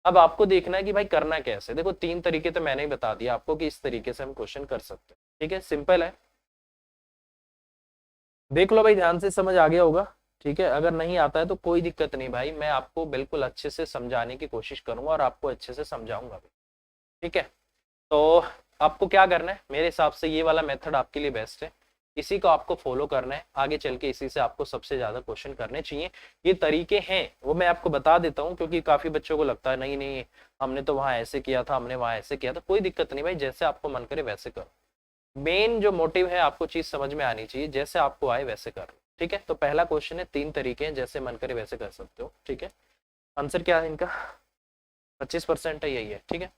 अब आपको देखना है कि भाई करना कैसे। देखो 3 तरीके तो मैंने ही बता दिया आपको कि इस तरीके से हम क्वेश्चन कर सकते हैं। ठीक है, सिंपल है, देख लो भाई, ध्यान से समझ आ गया होगा। ठीक है, अगर नहीं आता है तो कोई दिक्कत नहीं भाई, मैं आपको बिल्कुल अच्छे से समझाने की कोशिश करूंगा और आपको अच्छे से समझाऊंगा भी। ठीक है, तो आपको क्या करना है, मेरे हिसाब से ये वाला मेथड आपके लिए बेस्ट है। इसी को आपको फॉलो करना है, आगे चल के इसी से आपको सबसे ज्यादा क्वेश्चन करने चाहिए। ये तरीके हैं वो मैं आपको बता देता हूँ, क्योंकि काफी बच्चों को लगता है नहीं नहीं हमने तो वहां ऐसे किया था, हमने वहां ऐसे किया था। कोई दिक्कत नहीं भाई, जैसे आपको मन करे वैसे करो। मेन जो मोटिव है आपको चीज समझ में आनी चाहिए, जैसे आपको आए वैसे कर लो। ठीक है, तो पहला क्वेश्चन है, 3 तरीके हैं, जैसे मन करे वैसे कर सकते हो। ठीक है, आंसर क्या है इनका? 25% है, यही है। ठीक है,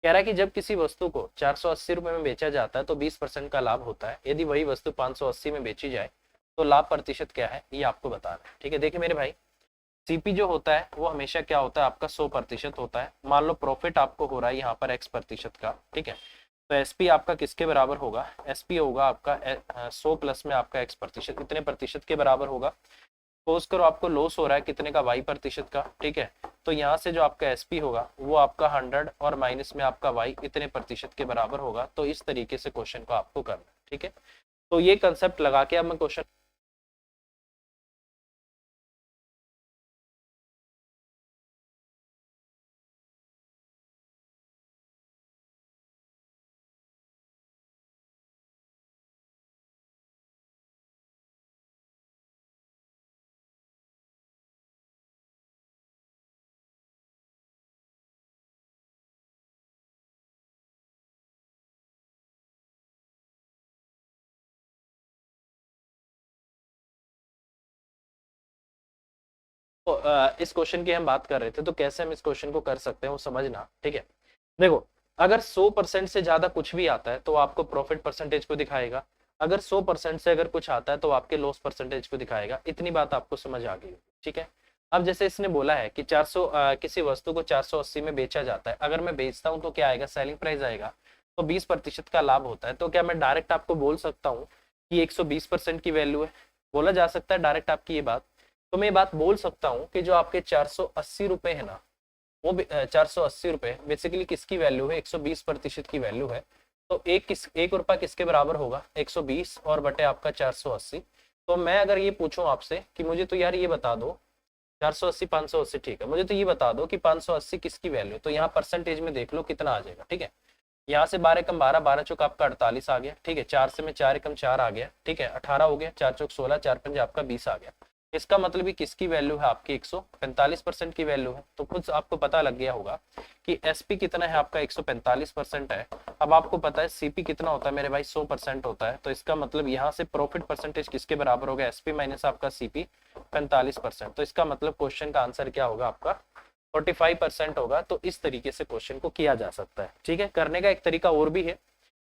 कह रहा है कि जब किसी वस्तु को 480 रुपए में बेचा जाता है तो 20% का लाभ होता है। यदि वही वस्तु 580 में बेची जाए तो लाभ प्रतिशत क्या है, ये आपको बताना है। ठीक है, देखिए मेरे भाई, सीपी जो होता है वो हमेशा क्या होता है आपका? 100% होता है। मान लो प्रॉफिट आपको हो रहा है यहाँ पर x% का। ठीक है, तो एसपी आपका किसके बराबर होगा? एसपी होगा आपका 100 प्लस में आपका x%, कितने प्रतिशत के बराबर होगा? सपोज करो आपको लॉस हो रहा है कितने का? y% का। ठीक है, तो यहाँ से जो आपका एसपी होगा वो आपका 100 और माइनस में आपका y इतने प्रतिशत के बराबर होगा। तो इस तरीके से क्वेश्चन को आपको करना है। ठीक है, तो ये कंसेप्ट लगा के अब मैं क्वेश्चन इस क्वेश्चन की हम बात कर रहे थे, तो कैसे हम इस क्वेश्चन को कर सकते हैं वो समझना। ठीक है, देखो, अगर 100% से ज्यादा कुछ भी आता है तो आपको प्रॉफिट परसेंटेज को दिखाएगा। अगर 100% से अगर कुछ आता है तो आपके लॉस परसेंटेज को दिखाएगा। इतनी बात आपको समझ आ गई। ठीक है, अब जैसे इसने बोला है कि 400 किसी वस्तु को 480 में बेचा जाता है, अगर मैं बेचता हूँ तो क्या आएगा? सेलिंग प्राइस आएगा, तो 20% का लाभ होता है। तो क्या मैं डायरेक्ट आपको बोल सकता हूँ कि 120% की वैल्यू है? बोला जा सकता है डायरेक्ट आपकी ये बात। तो मैं ये बात बोल सकता हूँ कि जो आपके 480 रुपए है ना, वो 480 रुपए बेसिकली किसकी वैल्यू है? 120% की वैल्यू है। तो एक रुपया किसके बराबर होगा? 120 और बटे आपका 480। तो मैं अगर ये पूछूं आपसे कि मुझे तो यार ये बता दो, 480 580 ठीक है, मुझे तो ये बता दो कि 580 किसकी वैल्यू, तो यहाँ परसेंटेज में देख लो कितना आ जाएगा। ठीक है, यहाँ से 12 कम 12, 12 चौक आपका 48 आ गया। ठीक है, 4 से में 4 कम 4 आ गया। ठीक है, 18 हो गया, 4 चौक 16, 4 पंजे आपका 20 आ गया। इसका मतलब किसकी वैल्यू है? आपकी 145% की वैल्यू है। तो खुद आपको पता लग गया होगा कि एसपी कितना है आपका? 145% है। अब आपको पता है सीपी कितना होता है मेरे भाई? 100% होता है। तो इसका मतलब यहाँ से प्रॉफिट परसेंटेज किसके बराबर होगा? एसपी माइनस आपका सीपी 45%। तो इसका मतलब क्वेश्चन का आंसर क्या होगा आपका? 45% होगा। तो इस तरीके से क्वेश्चन को किया जा सकता है। ठीक है, करने का एक तरीका और भी है।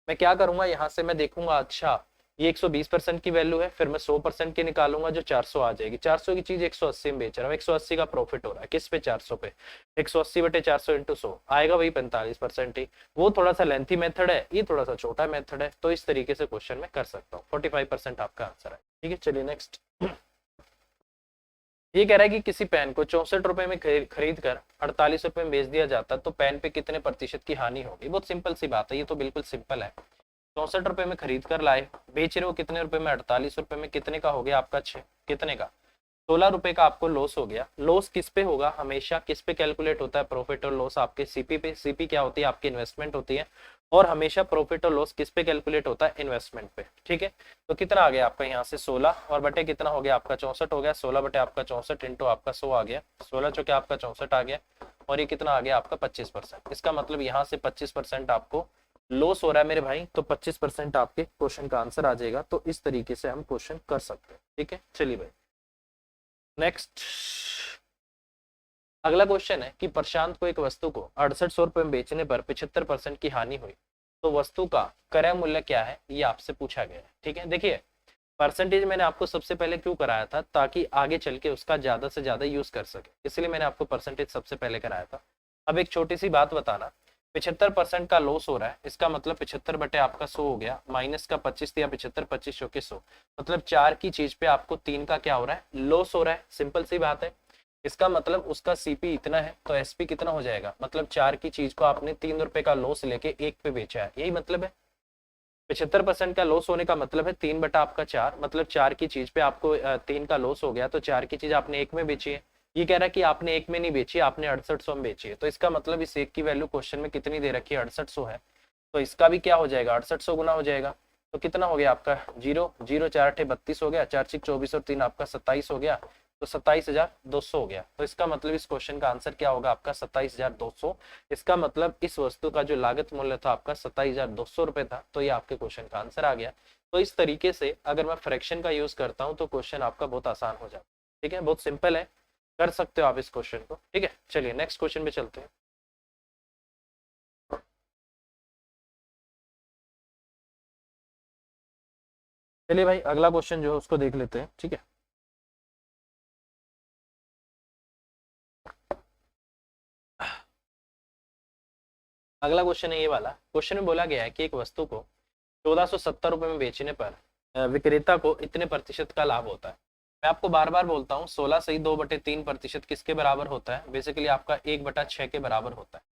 मैं क्या करूंगा, यहाँ से मैं देखूंगा, अच्छा ये 120% की वैल्यू है, फिर मैं 100% की निकालूंगा जो 400 आ जाएगी। 400 की चीज 180 में बेच रहा हूँ, 180 का प्रॉफिट हो रहा है किस पे? 400 पे। 180 बटे 400 इंटू 100 आएगा वही 45% ही। वो थोड़ा सा लेंथी मेथड है, ये थोड़ा सा छोटा मेथड है। तो इस तरीके से क्वेश्चन में कर सकता हूँ। 45% आपका आंसर है। ठीक है, चलिए नेक्स्ट। ये कह रहा है कि किसी पेन को 64 रुपए में खरीद कर 48 रुपए में बेच दिया जाता तो पेन पे कितने प्रतिशत की हानि होगी? बहुत सिंपल सी बात है, ये तो बिल्कुल सिंपल है। 64 रुपए में खरीद कर लाए, बेच रहे हो कितने रुपए में? 48 रुपए में। कितने का हो गया आपका? कितने का? 16 रुपए का आपको लॉस हो गया। लॉस किस पे होगा? हमेशा किस पे कैलकुलेट होता है प्रॉफिट और लॉस? आपके सीपी पे। सीपी क्या होती है? आपकी इन्वेस्टमेंट होती है। और हमेशा प्रॉफिट और लॉस किस पे कैलकुलेट होता है? इन्वेस्टमेंट पे। ठीक है, तो कितना आ गया आपका यहाँ से? 16 और बटे कितना हो गया आपका? 64 हो गया। 16 बटे आपका 64 इंटू आपका 100 आ गया। 16 चौके आपका 64 आ गया, और ये कितना आ गया आपका? 25%। इसका मतलब यहाँ से 25% आपको लॉस हो रहा है मेरे भाई, तो 25% आपके क्वेश्चन का आंसर आ जाएगा। तो इस तरीके से हम क्वेश्चन कर सकते हैं, ठीक है। चलिए भाई नेक्स्ट, अगला क्वेश्चन है कि प्रशांत को एक वस्तु को 6800 रुपए में बेचने पर 75% की हानि हुई, तो वस्तु का क्रय मूल्य क्या है, ये आपसे पूछा गया है। ठीक है, देखिए परसेंटेज मैंने आपको सबसे पहले क्यों कराया था, ताकि आगे चल के उसका ज्यादा से ज्यादा यूज कर सके, इसलिए मैंने आपको परसेंटेज सबसे पहले कराया था। अब एक छोटी सी बात बताना, 75% का लॉस हो रहा है, इसका मतलब 75 बटे आपका 100 हो गया, माइनस का 25 दिया, 75 25 के 100, मतलब 4 की चीज पे आपको 3 का क्या हो रहा है, लॉस हो रहा है। सिंपल सी बात है। इसका मतलब उसका सीपी इतना है, तो एसपी कितना हो जाएगा, मतलब 4 की चीज को आपने 3 रुपए का लॉस लेके 1 पे बेचा है, यही मतलब है। 75% का लॉस होने का मतलब है 3 बटा आपका 4, मतलब 4 की चीज पे आपको 3 का लॉस हो गया, तो 4 की चीज आपने 1 में बेची है। ये कह रहा है कि आपने 1 में नहीं बेची, आपने 6800 में बेची है, तो इसका मतलब इस 1 की वैल्यू क्वेश्चन में कितनी दे रखी है, 6800 है। तो इसका भी क्या हो जाएगा, 6800 गुना हो जाएगा। तो कितना हो गया आपका, 0 0 4 8 32 हो गया, 4 6 24 और 3 आपका 27 हो गया, तो 27,200 हो गया। तो इसका मतलब इस क्वेश्चन का आंसर क्या होगा आपका, 27,200। इसका मतलब इस वस्तु का जो लागत मूल्य था आपका 27,200 रुपए था, तो ये आपके क्वेश्चन का आंसर आ गया। तो इस तरीके से अगर मैं फ्रैक्शन का यूज करता हूं तो क्वेश्चन आपका बहुत आसान हो जाता है। ठीक है, बहुत सिंपल है, कर सकते हो आप इस क्वेश्चन को। ठीक है, चलिए नेक्स्ट क्वेश्चन पे चलते हैं। चलिए भाई अगला क्वेश्चन जो है उसको देख लेते हैं। ठीक है, अगला क्वेश्चन है ये वाला। क्वेश्चन में बोला गया है कि एक वस्तु को 1470 रुपए में बेचने पर विक्रेता को इतने प्रतिशत का लाभ होता है। मैं आपको बार बार बोलता हूँ, 16 सही 2/3% किसके बराबर होता है, बेसिकली आपका 1/6 के बराबर होता है।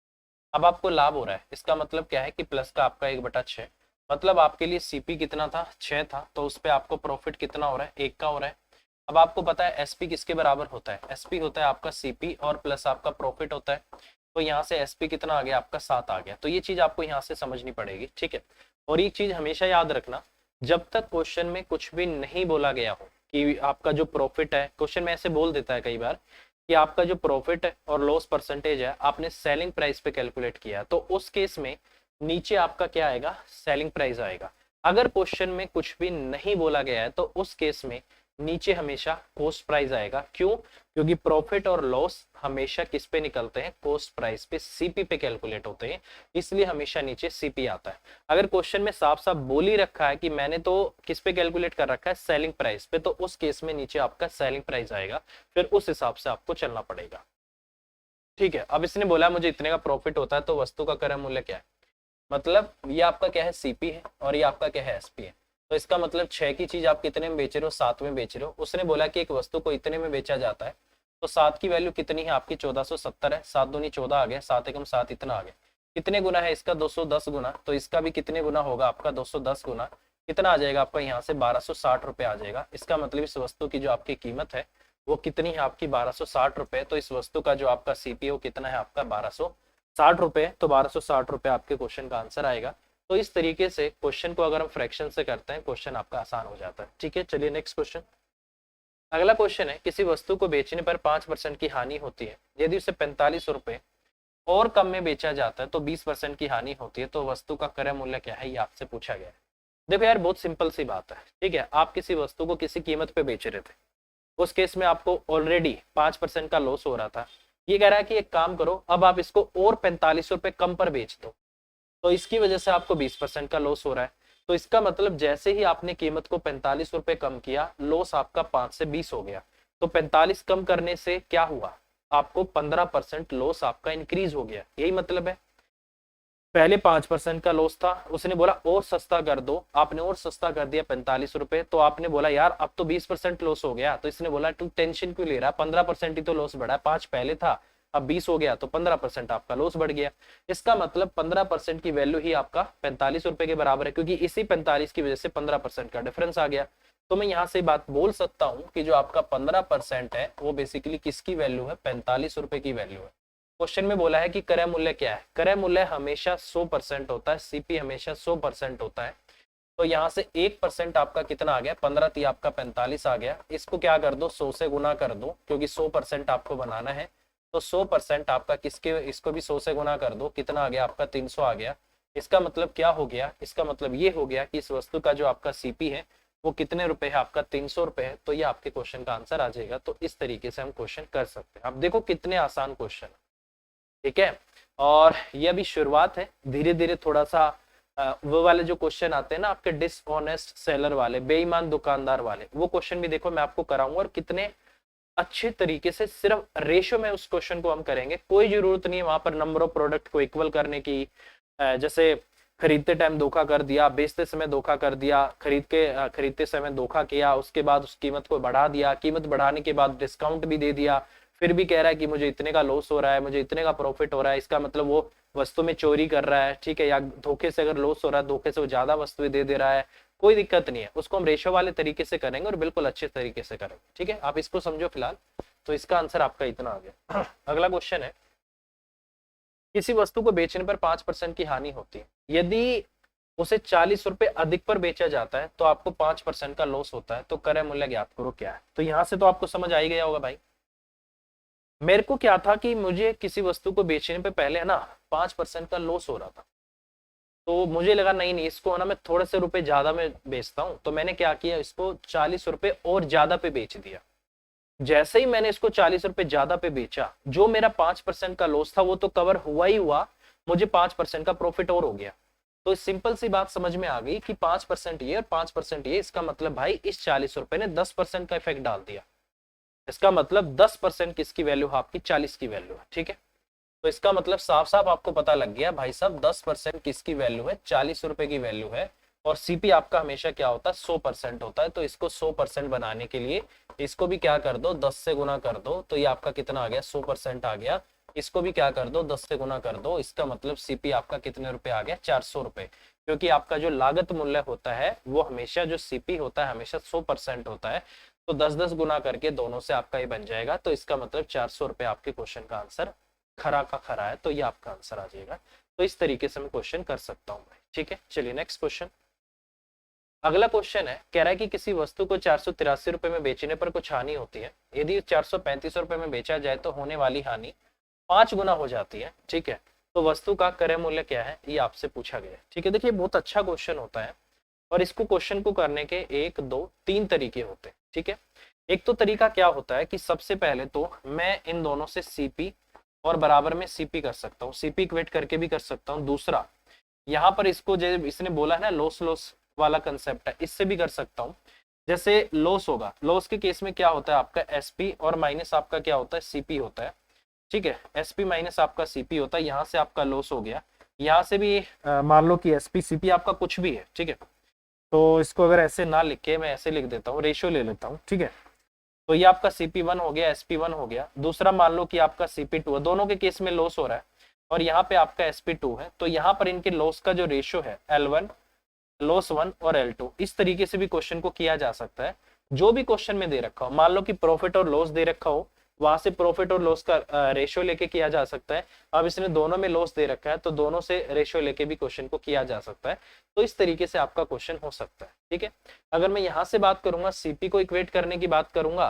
अब आपको लाभ हो रहा है, इसका मतलब क्या है कि प्लस का आपका 1/6, मतलब आपके लिए सीपी कितना था, 6 था, तो उस पर आपको प्रॉफिट कितना हो रहा है, 1 का हो रहा है। अब आपको पता है एसपी किसके बराबर होता है, एसपी होता है आपका सीपी और प्लस आपका प्रॉफिट होता है। तो यहाँ से एसपी कितना आ गया आपका, 7 आ गया। तो ये चीज आपको यहाँ से समझनी पड़ेगी। ठीक है, और एक चीज हमेशा याद रखना, जब तक क्वेश्चन में कुछ भी नहीं बोला गया हो कि आपका जो प्रॉफिट है, क्वेश्चन में ऐसे बोल देता है कई बार कि आपका जो प्रॉफिट है और लॉस परसेंटेज है आपने सेलिंग प्राइस पे कैलकुलेट किया है, तो उस केस में नीचे आपका क्या आएगा, सेलिंग प्राइस आएगा। अगर क्वेश्चन में कुछ भी नहीं बोला गया है तो उस केस में नीचे हमेशा कॉस्ट प्राइस आएगा। क्यों, क्योंकि प्रॉफिट और लॉस हमेशा किस पे निकलते हैं, कॉस्ट प्राइस पे, सीपी पे कैलकुलेट होते हैं, इसलिए हमेशा नीचे सीपी आता है। अगर क्वेश्चन में साफ साफ बोल ही रखा है कि मैंने तो किस पे कैलकुलेट कर रखा है, सेलिंग प्राइस पे, तो उस केस में नीचे आपका सेलिंग प्राइस आएगा, फिर उस हिसाब से आपको चलना पड़ेगा। ठीक है, अब इसने बोला मुझे इतने का प्रॉफिट होता है, तो वस्तु का क्रय मूल्य क्या है, मतलब ये आपका क्या है, सीपी है, और ये आपका क्या है, एसपी है। तो इसका मतलब 6 की चीज आप कितने में बेच रहे हो, 7 में बेच रहे हो। उसने बोला कि एक वस्तु को इतने में बेचा जाता है, तो 7 की वैल्यू कितनी है आपकी, 1470 है, 7 दूनी 14 आ गया, 7 एकम 7 इतना आ गया। कितने गुना है इसका, 210 गुना, तो इसका भी कितने गुना होगा आपका, 210 गुना। कितना आ जाएगा आपका यहाँ से, 1260 रुपए आ जाएगा। इसका मतलब इस वस्तु की जो आपकी कीमत है वो कितनी है आपकी, 1260 रुपए। तो इस वस्तु का जो आपका सीपीओ कितना है आपका, 1260 रुपए। तो 1260 रुपए आपके क्वेश्चन का आंसर आएगा। तो इस तरीके से क्वेश्चन को अगर हम फ्रैक्शन से करते हैं, क्वेश्चन आपका आसान हो जाता है। ठीक है, चलिए नेक्स्ट क्वेश्चन। अगला क्वेश्चन है, किसी वस्तु को बेचने पर 5% की हानि होती है, यदि उसे 45 रुपए और कम में बेचा जाता है तो 20% की हानि होती है, तो वस्तु का क्रय मूल्य क्या है, ये आपसे पूछा गया है। देखो यार बहुत सिंपल सी बात है। ठीक है, आप किसी वस्तु को किसी कीमत पे बेच रहे थे, उस केस में आपको ऑलरेडी 5% का लॉस हो रहा था। ये कह रहा है कि एक काम करो, अब आप इसको और 45 रुपए कम पर बेच दो, तो इसकी वजह से आपको 20% का लॉस हो रहा है। तो इसका मतलब जैसे ही आपने कीमत को 45 रुपए कम किया, लॉस आपका 5 से 20 हो गया। तो 45 कम करने से क्या हुआ, आपको 15% लॉस आपका इंक्रीज हो गया, यही मतलब है। पहले 5% का लॉस था, उसने बोला और सस्ता कर दो, आपने और सस्ता कर दिया 45 रुपए, तो आपने बोला यार अब तो 20% लॉस हो गया, तो इसने बोला तू टेंशन क्यों ले रहा है, 15% ही तो लॉस बढ़ा है, 5 पहले था अब 20 हो गया, तो 15% आपका लॉस बढ़ गया। इसका मतलब 15% की वैल्यू ही आपका 45 रुपए के बराबर है, क्योंकि इसी 45 की वजह से 15% का डिफरेंस आ गया। तो मैं यहाँ से बात बोल सकता हूँ कि जो आपका 15% है वो बेसिकली किसकी वैल्यू है, 45 रुपए की वैल्यू है। क्वेश्चन में बोला है कि क्रय मूल्य क्या है, क्रय मूल्य हमेशा 100% होता है, सीपी हमेशा 100% होता है। तो यहाँ से 1% आपका कितना आ गया, 15 थी आपका 45 आ गया। इसको क्या कर दो, 100 से गुना कर दो, क्योंकि 100% आपको बनाना है। तो 100% आपका किसके, इसको भी 100 से गुना कर दो, कितना आ गया आपका, 300 आ गया। इसका मतलब क्या हो गया, इसका मतलब ये हो गया कि इस वस्तु का जो आपका सीपी है वो कितने रुपए है, आपका 300 रुपए है। तो ये आपके क्वेश्चन का आंसर आ जाएगा। तो इस तरीके से हम क्वेश्चन कर सकते हैं। अब देखो कितने आसान क्वेश्चन, ठीक है। और ये अभी शुरुआत है, धीरे धीरे थोड़ा सा वो वाले जो क्वेश्चन आते हैं ना आपके डिसऑनेस्ट सेलर वाले, बेईमान दुकानदार वाले, वो क्वेश्चन भी देखो मैं आपको कराऊंगा। और कितने अच्छे तरीके से सिर्फ रेशियो में उस क्वेश्चन को हम करेंगे। कोई जरूरत नहीं है वहां पर नंबर ऑफ प्रोडक्ट को इक्वल करने की, जैसे खरीदते टाइम धोखा कर दिया, बेचते समय धोखा कर दिया, खरीदते समय धोखा किया, उसके बाद उस कीमत को बढ़ा दिया, कीमत बढ़ाने के बाद डिस्काउंट भी दे दिया, फिर भी कह रहा है कि मुझे इतने का लॉस हो रहा है, मुझे इतने का प्रॉफिट हो रहा है। इसका मतलब वो वस्तु में चोरी कर रहा है, ठीक है, या धोखे से अगर लॉस हो रहा है, धोखे से वो ज्यादा वस्तुएं दे दे रहा है, कोई दिक्कत नहीं है। उसको हम रेशो वाले तरीके से करेंगे और बिल्कुल अच्छे तरीके से करेंगे, ठीक है। आप इसको समझो फिलहाल। तो इसका आंसर आपका इतना आ गया। अगला क्वेश्चन है, किसी वस्तु को बेचने पर 5% की हानि होती है। यदि उसे 40 रुपए अधिक पर बेचा जाता है तो आपको 5% का लॉस होता है। तो क्रय मूल्य ज्ञात करो क्या है। तो यहां से तो आपको समझ आ ही गया होगा भाई। मेरे को क्या था कि मुझे किसी वस्तु को बेचने पे पहले है ना 5% का लॉस हो रहा था। तो मुझे लगा नहीं नहीं, इसको है ना मैं थोड़े से रुपए ज्यादा में बेचता हूँ। तो मैंने क्या किया, इसको 40 रुपए और ज्यादा पे बेच दिया। जैसे ही मैंने इसको 40 रुपए ज्यादा पे बेचा, जो मेरा 5% का लॉस था वो तो कवर हुआ ही हुआ, मुझे 5% का प्रॉफिट और हो गया। तो सिंपल सी बात समझ में आ गई कि 5% ये और 5% ये, इसका मतलब भाई इस 40 रुपए ने 10% का इफेक्ट डाल दिया। इसका मतलब 10% किसकी वैल्यू है, आपकी 40 की वैल्यू है, ठीक है। तो इसका मतलब साफ साफ आपको पता लग गया भाई साहब 10% किसकी वैल्यू है, 40 रुपए की वैल्यू है। और सीपी आपका हमेशा क्या होता है, 100% होता है। तो इसको 100% बनाने के लिए इसको भी क्या कर दो, 10 से गुना कर दो। तो ये आपका कितना आ गया, 100% आ गया। इसको भी क्या कर दो, 10 से गुना कर दो। इसका मतलब सीपी आपका कितने रुपए आ गया, 400 रुपए। क्योंकि आपका जो लागत मूल्य होता है वो हमेशा, जो सीपी होता है हमेशा 100% होता है। तो 10-10 गुना करके दोनों से आपका ये बन जाएगा। तो इसका मतलब 400 रुपए आपके क्वेश्चन का आंसर खरा का खरा है। तो ये आपका आंसर आ जाएगा। तो इस तरीके से मैं क्वेश्चन कर सकता हूँ भाई, ठीक है। चलिए नेक्स्ट क्वेश्चन। अगला क्वेश्चन है, कह रहा है कि किसी वस्तु को 483 रुपए में बेचने पर कुछ हानि होती है। यदि 435 रुपए में बेचा जाए तो होने वाली हानि 5 गुना हो जाती है, ठीक है। तो वस्तु का क्रय मूल्य क्या है, ये आपसे पूछा गया है, ठीक है। देखिए बहुत अच्छा क्वेश्चन होता है और इसको क्वेश्चन को करने के 1 2 3 तरीके होते हैं, ठीक है। एक तो तरीका क्या होता है कि सबसे पहले तो मैं इन दोनों से सीपी और बराबर में सीपी कर सकता हूँ, सीपी इक्वेट करके भी कर सकता हूँ। दूसरा, यहाँ पर इसको जैसे इसने बोला है ना लॉस लॉस वाला कंसेप्ट है, इससे भी कर सकता हूँ। जैसे लॉस होगा, लॉस के केस में क्या होता है, आपका एसपी और माइनस आपका क्या होता है, सीपी होता है, ठीक है। एसपी माइनस आपका सीपी होता है। यहाँ से आपका लॉस हो गया, यहाँ से भी मान लो कि एसपी सीपी आपका कुछ भी है, ठीक है। तो इसको अगर ऐसे ना लिख के मैं ऐसे लिख देता हूँ, रेशियो ले लेता हूँ, ठीक है। तो ये आपका CP1 हो गया, SP1 हो गया। दूसरा मान लो कि आपका CP2 है, दोनों के केस में लॉस हो रहा है और यहाँ पे आपका SP2 है। तो यहाँ पर इनके लॉस का जो रेशियो है L1, लॉस 1 और L2, इस तरीके से भी क्वेश्चन को किया जा सकता है। जो भी क्वेश्चन में दे रखा हो, मान लो कि प्रॉफिट और लॉस दे रखा हो, वहां से प्रॉफिट और लॉस का रेशियो लेके किया जा सकता है। अब इसने दोनों में लॉस दे रखा है तो दोनों से रेशियो लेके भी क्वेश्चन को किया जा सकता है। तो इस तरीके से आपका क्वेश्चन हो सकता है, ठीक है। अगर मैं यहाँ से बात करूंगा, सीपी को इक्वेट करने की बात करूंगा,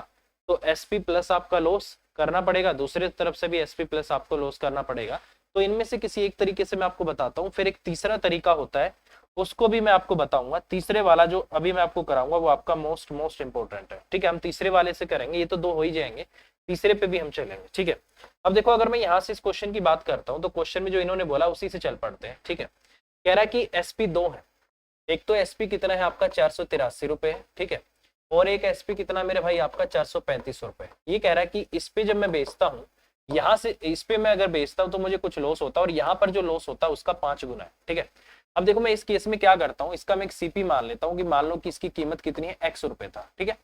तो एसपी प्लस आपका लॉस करना पड़ेगा, दूसरे तरफ से भी एसपी प्लस आपको लॉस करना पड़ेगा। तो इनमें से किसी एक तरीके से मैं आपको बताता हूँ। फिर एक तीसरा तरीका होता है, उसको भी मैं आपको बताऊंगा। तीसरे वाला जो अभी मैं आपको कराऊंगा वो आपका मोस्ट इंपोर्टेंट है, ठीक है। हम तीसरे वाले से करेंगे, ये तो 2 हो ही जाएंगे, तीसरे पे भी हम चलेंगे, ठीक है। अब देखो अगर मैं यहाँ से इस क्वेश्चन की बात करता हूँ तो क्वेश्चन में जो इन्होंने बोला उसी से चल पड़ते हैं, ठीक है। कह रहा है कि एसपी 2 है। एक तो एसपी कितना है आपका 483 रुपए है, ठीक है। और एक एसपी कितना मेरे भाई आपका 435 रुपए। ये कह रहा है कि इस पे जब मैं बेचता हूँ, यहाँ से इस पे मैं अगर बेचता हूँ तो मुझे कुछ लॉस होता है और यहाँ पर जो लॉस होता है उसका 5 गुना है, ठीक है। अब देखो मैं इस केस में क्या करता हूँ, इसका मैं एक सीपी मान लेता हूँ कि मान लो कि इसकी कीमत कितनी है, x रुपए था, ठीक है।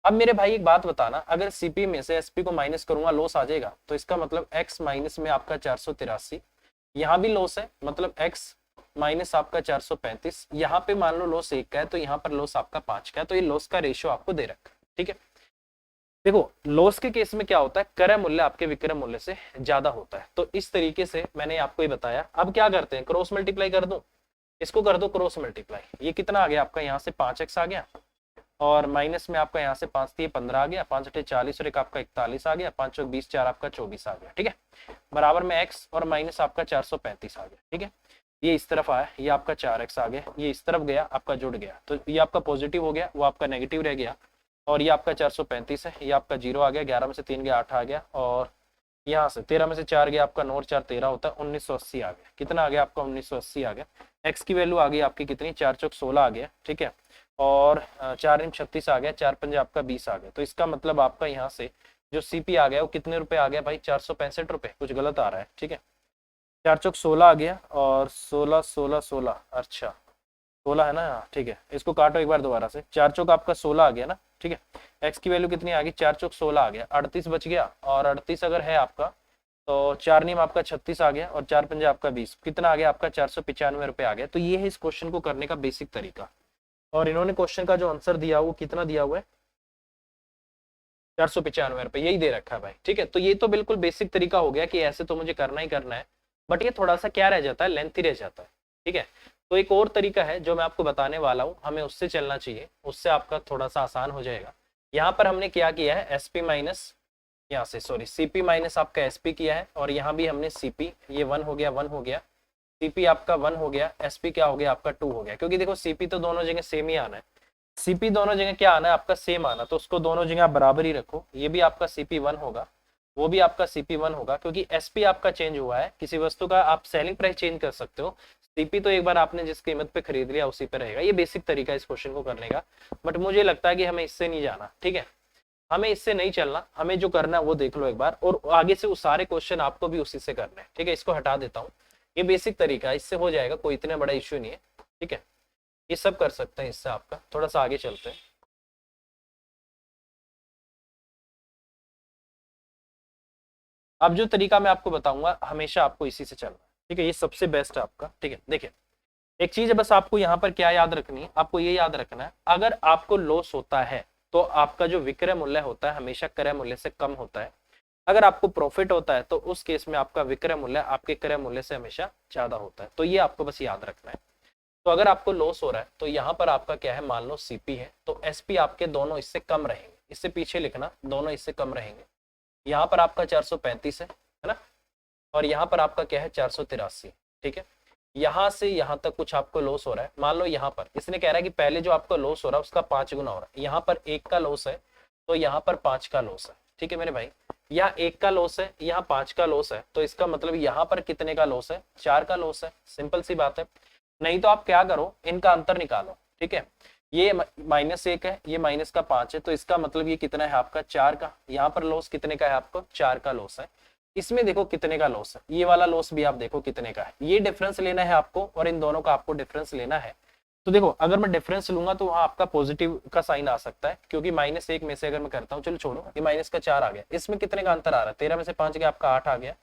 अब मेरे भाई एक बात बताना, अगर सीपी में से एसपी को माइनस करूंगा लॉस आ जाएगा। तो इसका मतलब x माइनस में आपका 483, यहाँ भी लॉस है, मतलब x माइनस आपका 435, यहाँ पे मान लो लॉस 1 का है तो यहाँ पर लॉस आपका 5 का है। तो ये लॉस का रेशियो आपको दे रखा है, ठीक है। देखो लॉस के केस में क्या होता है, क्रय मूल्य आपके विक्रय मूल्य से ज्यादा होता है। तो इस तरीके से मैंने आपको ये बताया। अब क्या करते हैं, क्रॉस मल्टीप्लाई कर दो, इसको कर दो क्रॉस मल्टीप्लाई। ये कितना आ गया आपका, यहाँ से 5x आ गया और माइनस में आपका यहाँ से 5 थी 15 आ गया, 5 अठे 40 और एक आपका 41 आ गया, 5 चौक 20, 4 आपका 24 आ गया, ठीक है। बराबर में x और माइनस आपका 435 आ गया, ठीक है। ये इस तरफ आया, ये आपका 4x आ गया, ये इस तरफ गया आपका जुड़ गया, तो ये आपका पॉजिटिव हो गया, वो आपका नेगेटिव रह गया। और ये आपका 435 है, ये आपका 0 आ गया, 11 में से 3 गया 8 आ गया, और यहाँ से 13 में से 4 गया आपका 9 और 4 13 होता है, 1980 आ गया। कितना आ गया आपका 1980 आ गया। एक्स की वैल्यू आ गई आपकी कितनी, 4 चौक 16 आ गया, ठीक है। और 4 × 36 आ गया, 4 पंजे आपका 20 आ गया। तो इसका मतलब आपका यहाँ से जो सीपी आ गया वो कितने रुपए आ गया भाई, 465 रुपए। कुछ गलत आ रहा है, ठीक है। 4 चौक 16 आ गया, और 16 16 16, अच्छा 16 है ना, ठीक है। इसको काटो एक बार दोबारा से, 4 चौक आपका 16 आ गया ना, ठीक है। एक्स की वैल्यू कितनी आ गई, 4 चौक 16 आ गया, 38 बच गया, और 38 अगर है आपका तो 4 नीम आपका 36 आ गया, और 4 पंजे आपका 20, कितना आ गया आपका 495 रुपए आ गया। तो ये है इस क्वेश्चन को करने का बेसिक तरीका। और इन्होंने क्वेश्चन का जो आंसर दिया वो कितना दिया हुआ है, 495 रुपए, यही दे रखा है भाई, ठीक है। तो ये तो बिल्कुल बेसिक तरीका हो गया कि ऐसे तो मुझे करना ही करना है, बट ये थोड़ा सा क्या रह जाता है, लेंथी रह जाता है, ठीक है। तो एक और तरीका है जो मैं आपको बताने वाला हूँ, हमें उससे चलना चाहिए, उससे आपका थोड़ा सा आसान हो जाएगा। यहाँ पर हमने क्या किया है, एसपी माइनस, यहाँ से सॉरी सीपी माइनस आपका एसपी किया है, और यहाँ भी हमने सीपी, ये 1 हो गया 1 हो गया, सीपी आपका 1 हो गया, एसपी क्या हो गया आपका 2 हो गया। क्योंकि देखो सीपी तो दोनों जगह सेम ही आना है, सीपी दोनों जगह क्या आना है आपका सेम आना, तो उसको दोनों जगह आप बराबर ही रखो। ये भी आपका सीपी 1 होगा, वो भी आपका सीपी 1 होगा, क्योंकि एसपी आपका चेंज हुआ है, किसी वस्तु का आप सेलिंग प्राइस चेंज कर सकते हो, सीपी तो एक बार आपने जिस कीमत पे खरीद लिया उसी पे रहेगा। ये बेसिक तरीका है इस क्वेश्चन को करने का, बट मुझे लगता है कि हमें इससे नहीं जाना, ठीक है। हमें इससे नहीं चलना, हमें जो करना है वो देख लो एक बार, और आगे से उस सारे क्वेश्चन आपको भी उसी से करने हैं, ठीक है। इसको हटा देता हूँ, ये बेसिक तरीका है, इससे हो जाएगा, कोई इतना बड़ा इश्यू नहीं है, ठीक है। ये सब कर सकते हैं इससे। आपका थोड़ा सा आगे चलते हैं। अब जो तरीका मैं आपको बताऊंगा हमेशा आपको इसी से चलना है, ठीक है। ये सबसे बेस्ट है आपका, ठीक है। देखिए एक चीज है बस, आपको यहाँ पर क्या याद रखनी है, आपको ये याद रखना है, अगर आपको लॉस होता है तो आपका जो विक्रय मूल्य होता है हमेशा क्रय मूल्य से कम होता है। अगर आपको प्रॉफिट होता है तो उस केस में आपका विक्रय मूल्य आपके क्रय मूल्य से हमेशा ज्यादा होता है। तो ये आपको बस याद रखना है। तो अगर आपको लॉस हो रहा है तो यहाँ पर आपका क्या है, मान लो सीपी है, तो एसपी आपके दोनों इससे कम रहेंगे, इससे पीछे लिखना, दोनों इससे कम रहेंगे। यहाँ पर आपका 435 है ना, और यहाँ पर आपका क्या है 483, ठीक है। यहाँ से यहाँ तक कुछ आपको लॉस हो रहा है, मान लो यहाँ पर इसने कह रहा है कि पहले जो आपका लॉस हो रहा है उसका 5 गुना हो रहा है। यहाँ पर 1 का लॉस है तो यहाँ पर 5 का लॉस है, ठीक है मेरे भाई। यहाँ 1 का लॉस है, यहाँ 5 का लॉस है, तो इसका मतलब यहाँ पर कितने का लॉस है, 4 का लॉस है। सिंपल सी बात है। नहीं तो आप क्या करो, इनका अंतर निकालो, ठीक है। ये -1 है, ये माइनस का 5 है, तो इसका मतलब ये कितना है आपका 4 का। यहाँ पर लॉस कितने का है आपको, 4 का लॉस है। इसमें देखो कितने का लॉस है, ये वाला लॉस भी आप देखो कितने का है। ये डिफरेंस लेना है आपको, और इन दोनों का आपको डिफरेंस लेना है। तो देखो अगर मैं डिफरेंस लूंगा तो वहां आपका पॉजिटिव का साइन आ सकता है, क्योंकि -1 में से अगर मैं करता हूँ, चलो छोड़ो, ये माइनस का 4 आ गया। इसमें कितने का अंतर आ रहा है, 13 में से 5 गया आपका 8 आ गया,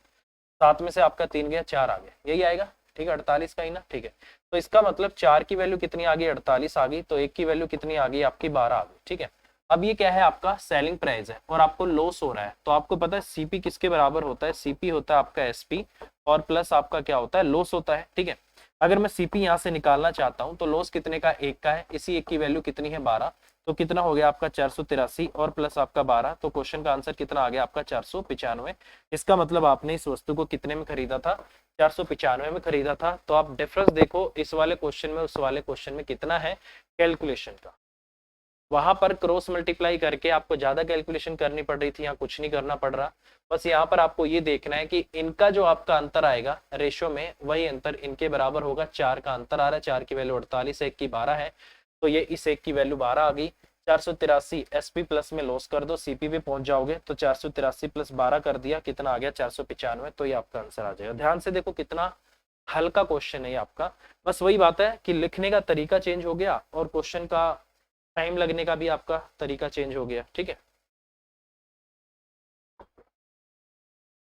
7 में से आपका 3 गया 4 आ गया, यही आएगा, ठीक है। 48 का ही ना, ठीक है। तो इसका मतलब 4 की वैल्यू कितनी आ गई, 48 आ गई, तो 1 की वैल्यू कितनी आ गई आपकी 12 आ गई, ठीक है। अब ये क्या है आपका सेलिंग प्राइस है, और आपको लॉस हो रहा है, तो आपको पता है सीपी किसके बराबर होता है, सीपी होता है आपका एसपी, और प्लस आपका क्या होता है, लॉस होता है, ठीक है। अगर मैं सीपी यहाँ से निकालना चाहता हूँ तो लॉस कितने का, 1 का है, इसी 1 की वैल्यू कितनी है 12, तो कितना हो गया आपका 483 और प्लस आपका 12, तो क्वेश्चन का आंसर कितना आ गया आपका 495। इसका मतलब आपने इस वस्तु को कितने में खरीदा था, 495 में खरीदा था। तो आप डिफरेंस देखो इस वाले क्वेश्चन में उस वाले क्वेश्चन में कितना है कैलकुलेशन का। वहां पर क्रॉस मल्टीप्लाई करके आपको ज्यादा कैलकुलेशन करनी पड़ रही थी, यहाँ कुछ नहीं करना पड़ रहा। बस यहाँ पर आपको ये देखना है कि इनका जो आपका अंतर आएगा रेशो में, वही अंतर इनके बराबर होगा। 4 का अंतर आ रहा है, 4 की वैल्यू 48, 1 की 12 है, तो ये इस 1 की वैल्यू 12 आ गई। 483 एसपी प्लस में लॉस कर दो, सीपी पे पहुंच जाओगे, तो 483 प्लस 12 कर दिया, कितना आ गया 495, तो ये आपका आंसर आ जाएगा। ध्यान से देखो कितना हल्का क्वेश्चन है ये आपका। बस वही बात है कि लिखने का तरीका चेंज हो गया, और क्वेश्चन का टाइम लगने का भी आपका तरीका चेंज हो गया, ठीक है।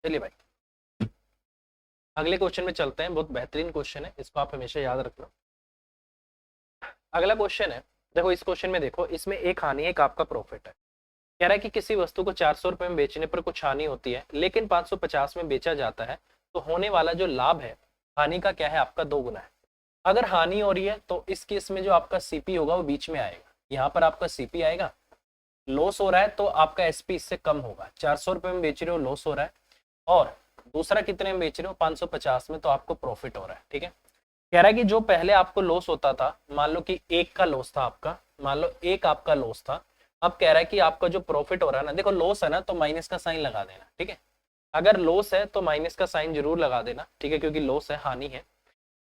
चलिए भाई अगले क्वेश्चन में चलते हैं, बहुत बेहतरीन क्वेश्चन है, इसको आप हमेशा याद रखना। अगला क्वेश्चन है, देखो इस क्वेश्चन में देखो, इसमें एक हानि एक आपका प्रॉफिट है। कह रहा है कि किसी वस्तु को 400 रुपए में बेचने पर कुछ हानि होती है, लेकिन 550 में बेचा जाता है, तो होने वाला जो लाभ है हानि का क्या है आपका 2 गुना है। अगर हानि हो रही है तो इस केस में जो आपका सीपी होगा वो बीच में आएगा, यहाँ पर आपका सीपी आएगा। लॉस हो रहा है तो आपका एसपी इससे कम होगा, 400 रुपए में बेच रहे हो लॉस हो रहा है, और दूसरा कितने में बेच रहे हो 550 में, तो आपको प्रॉफिट हो रहा है, ठीक है। कह रहा है कि जो पहले आपको लॉस होता था, मान लो कि एक का लॉस था आपका, मान लो एक आपका लॉस था, अब कह रहा है कि आपका जो प्रॉफिट हो रहा है ना, देखो लॉस है ना तो माइनस का साइन लगा देना, ठीक है। अगर लॉस है तो माइनस का साइन जरूर लगा देना, ठीक है, क्योंकि लॉस है, हानि है,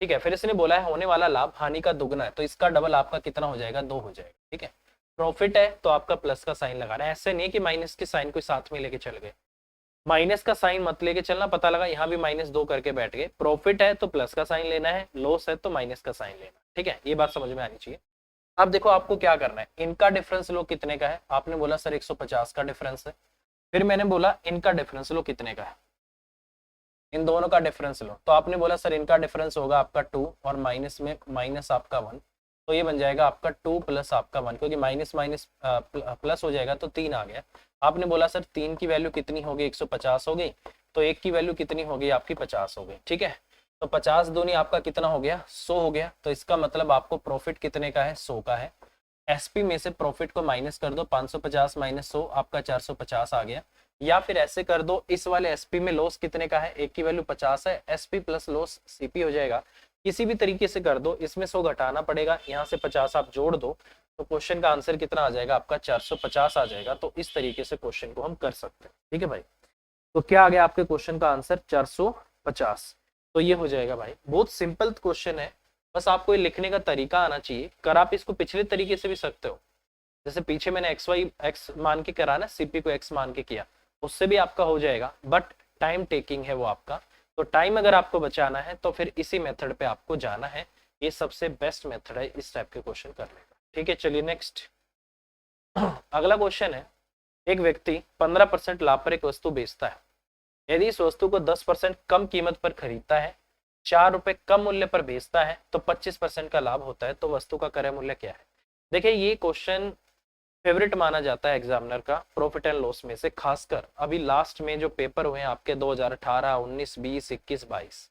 ठीक है। फिर इसने बोला है होने वाला लाभ हानि का दुगना है, तो इसका डबल आपका कितना हो जाएगा, 2 हो जाएगा, ठीक है। प्रॉफिट है तो आपका प्लस का साइन लगा रहा है, ऐसे नहीं कि माइनस के साइन को साथ में लेके चल गए, माइनस का साइन मत लेके चलना, पता लगा यहाँ भी -2 करके बैठ गए। प्रॉफिट है तो प्लस का साइन लेना है, लॉस है तो माइनस का साइन लेना, ठीक है, ये बात समझ में आनी चाहिए। अब देखो आपको क्या करना है, इनका डिफरेंस लो कितने का है, आपने बोला सर 150 का डिफरेंस है, फिर मैंने बोला इनका डिफरेंस लो कितने का है, इन दोनों का डिफरेंस लो, तो आपने बोला सर इनका डिफरेंस होगा आपका 2 और माइनस में माइनस आपका 1, तो ये बन जाएगा आपका 2 प्लस आपका 1, क्योंकि माइनस माइनस प्लस हो जाएगा तो 3 आ गया। आपने बोला सर 3 की वैल्यू कितनी हो गई, 150 हो गई, तो 1 की वैल्यू कितनी हो गई आपकी 50 हो गई, ठीक है। तो 50 दूनी आपका कितना हो गया, 100 हो गया, तो इसका मतलब आपको प्रॉफिट कितने का है, 100 का है। एसपी में से प्रॉफिट को माइनस कर दो, 550 माइनस 100 आपका 450 आ गया। या फिर ऐसे कर दो, इस वाले एसपी में लॉस कितने का है, एक की वैल्यू 50 है, एसपी प्लस लॉस सीपी हो जाएगा। किसी भी तरीके से कर दो, इसमें 100 घटाना पड़ेगा, यहाँ से 50 आप जोड़ दो, तो क्वेश्चन का आंसर कितना आ जाएगा आपका, 450 आ जाएगा। तो इस तरीके से क्वेश्चन को हम कर सकते हैं, ठीक है भाई। तो क्या आ गया आपके क्वेश्चन का आंसर, 450। तो ये हो जाएगा भाई, बहुत सिंपल क्वेश्चन है, बस आपको ये लिखने का तरीका आना चाहिए। कर आप इसको पिछले तरीके से भी सकते हो, जैसे पीछे मैंने एक्स मान के करा ना, सीपी को एक्स मान के किया, उससे भी आपका हो जाएगा, बट टाइम टेकिंग है वो आपका। तो टाइम अगर आपको बचाना है तो फिर इसी मेथड पे आपको जाना है, ये सबसे बेस्ट मेथड है इस टाइप के क्वेश्चन करने का, ठीक है। चलिए नेक्स्ट अगला क्वेश्चन है, एक व्यक्ति 15% लाभ पर एक वस्तु बेचता है, यदि इस वस्तु को 10% कम कीमत पर खरीदता है, 4 रुपए कम मूल्य पर बेचता है, तो 25% का लाभ होता है, तो वस्तु का क्रय मूल्य क्या है। देखिए ये क्वेश्चन फेवरेट माना जाता है एग्जामिनर का प्रॉफिट एंड लॉस में से, खासकर अभी लास्ट में जो पेपर हुए हैं आपके 2018, 19, 20, 21, 22,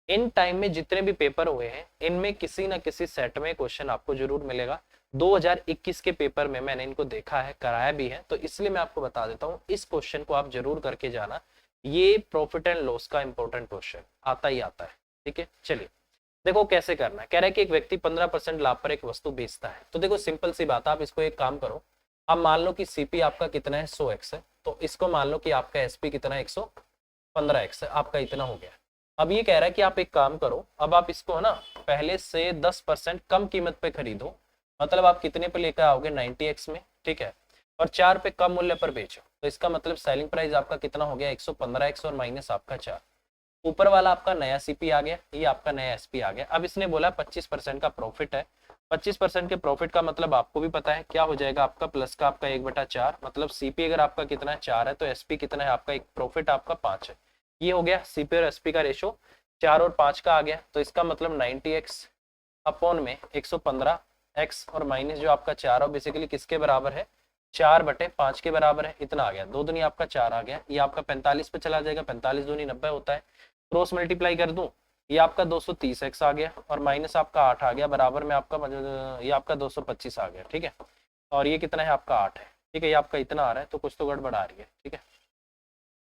इन टाइम में जितने भी पेपर हुए हैं इनमें किसी ना किसी सेट में क्वेश्चन आपको जरूर मिलेगा। 2021 के पेपर में मैंने इनको देखा है, कराया भी है, तो इसलिए मैं आपको बता देता हूँ, इस क्वेश्चन को आप जरूर करके जाना, ये प्रॉफिट एंड लॉस का इंपॉर्टेंट क्वेश्चन आता ही आता है, ठीक है। चलिए देखो कैसे करना है, कह रहा है कि एक व्यक्ति 15% लाभ पर एक वस्तु बेचता है, तो देखो सिंपल सी बात है, आप इसको एक काम करो, अब मान लो कि सीपी आपका कितना है, 100x है, तो इसको मान लो कि आपका एसपी कितना है, 115x है, आपका इतना हो गया। अब ये कह रहा है कि आप एक काम करो, अब आप इसको है ना पहले से 10% कम कीमत पे खरीदो, मतलब आप कितने पे लेकर आओगे, 90x में, ठीक है, और 4 पे कम मूल्य पर बेचो, तो इसका मतलब सेलिंग प्राइस आपका कितना हो गया, 115x और माइनस आपका 4, ऊपर वाला आपका नया सीपी आ गया, ये आपका नया एसपी आ गया। अब इसने बोला 25% का प्रॉफिट है, 25% के प्रॉफिट का मतलब आपको भी पता है क्या हो जाएगा आपका, प्लस का आपका 1/4, मतलब सीपी अगर आपका कितना है 4 है, तो एसपी कितना है आपका, एक प्रॉफिट आपका 5 है। ये हो गया सीपी और एसपी का रेशो, 4 और 5 का आ गया, तो इसका मतलब 90x अपॉन में 115x और माइनस जो आपका 4 है बेसिकली किसके बराबर है, 4/5 के बराबर है, इतना आ गया, 2 दूनी आपका 4 आ गया, ये आपका 45 पे चला जाएगा, 45 दूनी 90 होता है, क्रॉस मल्टीप्लाई कर दूं, ये आपका 230x आ गया और माइनस आपका 8 आ गया, बराबर में आपका ये आपका 225 आ गया, ठीक है, और ये कितना है आपका 8 है, ठीक है, ये आपका इतना आ रहा है, तो कुछ तो गड़बड़ आ रही है, ठीक है।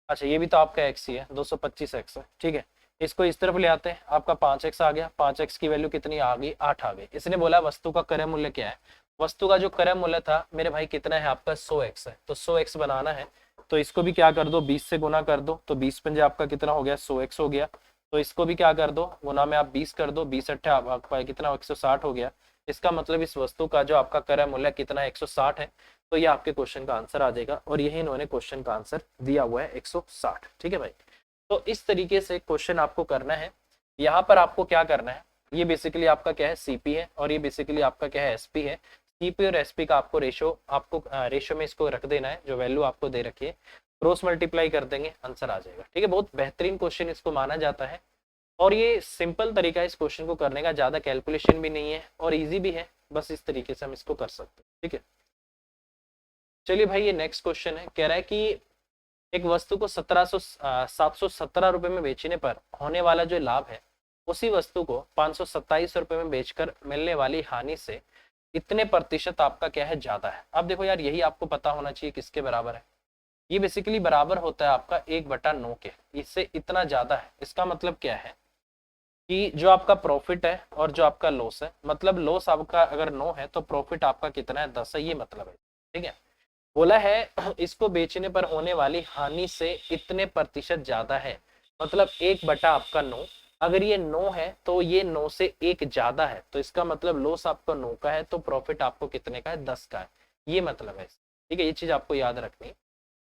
अच्छा ये भी तो आपका x ही है, 225x है, ठीक है, इसको इस तरफ ले आते हैं, आपका 5x आ गया, 5x की वैल्यू कितनी आ गई, 8 आ गई। इसने बोला वस्तु का क्रय मूल्य क्या है, वस्तु का जो क्रय मूल्य था मेरे भाई कितना है आपका, 100x है, तो 100x बनाना है, तो इसको भी क्या कर दो, 20 से गुना कर दो, तो 20 पंजे आपका कितना हो गया, 100x हो गया, तो इसको भी क्या कर दो, गुना में आप 20 कर दो, 20 अट्ठा आपका कितना 160 हो गया। इसका मतलब इस वस्तु का जो आपका क्रय मूल्य कितना है, 160 है, तो ये आपके क्वेश्चन का आंसर आ जाएगा, और यही इन्होंने क्वेश्चन का आंसर दिया हुआ है 160, ठीक है भाई। तो इस तरीके से क्वेश्चन आपको करना है। यहाँ पर आपको क्या करना है, ये बेसिकली आपका क्या है, सीपी है, और ये बेसिकली आपका क्या है, एसपी है। सीपी और एसपी का आपको रेशो में इसको रख देना है, जो वैल्यू आपको दे रखी है, क्रॉस मल्टीप्लाई कर देंगे, आंसर आ जाएगा, ठीक है। बहुत बेहतरीन क्वेश्चन इसको माना जाता है, और ये सिंपल तरीका है इस क्वेश्चन को करने का, ज्यादा कैलकुलेशन भी नहीं है और इजी भी है, बस इस तरीके से हम इसको कर सकते हैं, ठीक है। चलिए भाई ये नेक्स्ट क्वेश्चन है, कह रहा है कि एक वस्तु को 717 रुपए में बेचने पर होने वाला जो लाभ है, उसी वस्तु को 527 रुपए में बेचकर मिलने वाली हानि से इतने प्रतिशत आपका क्या है, ज्यादा है। अब देखो यार यही आपको पता होना चाहिए किसके बराबर है, ये बेसिकली बराबर होता है आपका 1/9 के, इससे इतना ज्यादा है, इसका मतलब क्या है, कि जो आपका प्रॉफिट है और जो आपका लॉस है, मतलब लॉस आपका अगर 9 है तो प्रॉफिट आपका कितना है, 10 है, ये मतलब है। ठीक है, बोला है इसको बेचने पर होने वाली हानि से इतने प्रतिशत ज्यादा है, मतलब 1 बटा आपका 9। अगर ये 9 है तो ये 9 से 1 ज्यादा है, तो इसका मतलब लॉस आपका 9 का है तो प्रॉफिट आपको कितने का है, 10 का है। ये मतलब है। ठीक है, ये चीज आपको याद रखनी है।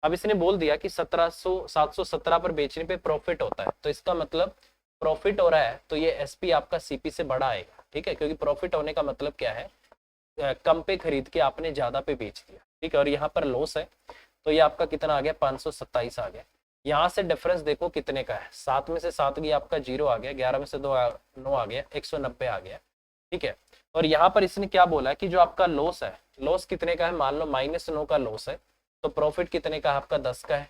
अब इसने बोल दिया कि 717 पर बेचने पे प्रॉफिट होता है, तो इसका मतलब प्रॉफिट हो रहा है तो ये एसपी आपका सीपी से बड़ा आएगा। ठीक है, क्योंकि प्रॉफिट होने का मतलब क्या है, कम पे खरीद के आपने ज्यादा पे बेच दिया। ठीक है, और यहाँ पर लॉस है तो ये आपका कितना आ गया, 527 आ गया। यहाँ से डिफरेंस देखो कितने का है, 7 में से 7 गया आपका 0 आ गया, 11 में से 2 9 आ गया, 190 आ गया। ठीक है, और यहाँ पर इसने क्या बोला है कि जो आपका लॉस है, लॉस कितने का है, मान लो -9 का लॉस है, तो प्रॉफिट कितने का है आपका, 10 का है।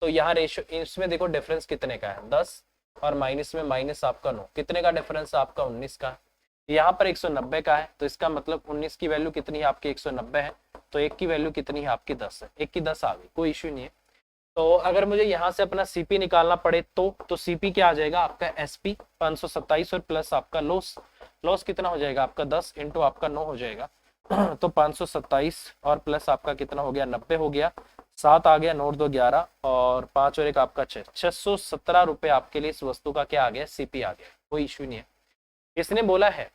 तो यहाँ रेशियो इसमें देखो डिफरेंस कितने का है, 10, और माइनस में माइनस आपका 9, कितने का डिफरेंस आपका, 19 का। यहाँ पर 190 का है, तो इसका मतलब 19 की वैल्यू कितनी है आपकी, 190 है, तो एक की वैल्यू कितनी है आपकी, 10 है, एक की 10 आ गई, कोई इश्यू नहीं है। तो अगर मुझे यहाँ से अपना सीपी निकालना पड़े तो सीपी क्या आ जाएगा आपका, एसपी 527 और प्लस आपका लॉस, लॉस कितना हो जाएगा आपका, 10 इंटू आपका 9 हो जाएगा। तो 527 और प्लस आपका कितना हो गया, 90 हो गया, 7 आ गया, नोट 2 11, और 5 और 1 आपका 6, 617 रुपए आपके लिए इस वस्तु का क्या आ गया, सीपी आ गया, कोई इश्यू नहीं है। इसने बोला है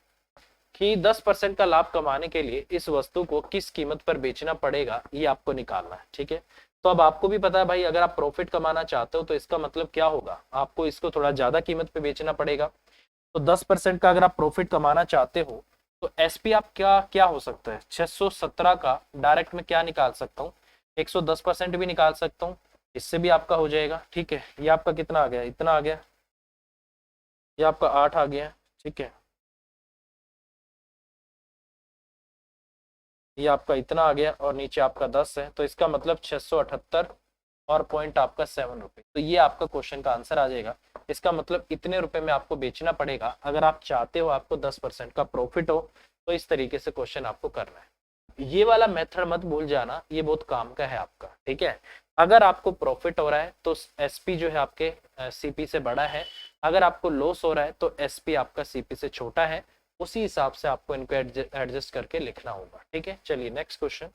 कि 10% का लाभ कमाने के लिए इस वस्तु को किस कीमत पर बेचना पड़ेगा, ये आपको निकालना है। ठीक है, तो अब आपको भी पता है भाई, अगर आप प्रॉफिट कमाना चाहते हो तो इसका मतलब क्या होगा, आपको इसको थोड़ा ज्यादा कीमत पे बेचना पड़ेगा। तो 10% का अगर आप प्रॉफिट कमाना चाहते हो तो एसपी आप क्या क्या हो सकता है, 617 का डायरेक्ट में क्या निकाल सकता हूँ, 110% भी निकाल सकता हूँ, इससे भी आपका हो जाएगा। ठीक है, ये आपका कितना आ गया, इतना आ गया, ये आपका 8 आ गया। ठीक है, ये आपका इतना आ गया, और नीचे आपका 10 है, तो इसका मतलब 678 और पॉइंट आपका 7 रुपए। तो ये आपका क्वेश्चन का आंसर आ जाएगा। इसका मतलब इतने रुपए में आपको बेचना पड़ेगा अगर आप चाहते हो आपको 10% का प्रॉफिट हो। तो इस तरीके से क्वेश्चन आपको करना है। ये वाला मेथड मत भूल जाना, ये बहुत काम का है आपका। ठीक है, अगर आपको प्रॉफिट हो रहा है तो एसपी जो है आपके सीपी से बड़ा है, अगर आपको लॉस हो रहा है तो एसपी आपका सीपी से छोटा है। उसी हिसाब से आपको इनको एडजस्ट करके लिखना होगा। ठीक है, चलिए नेक्स्ट क्वेश्चन।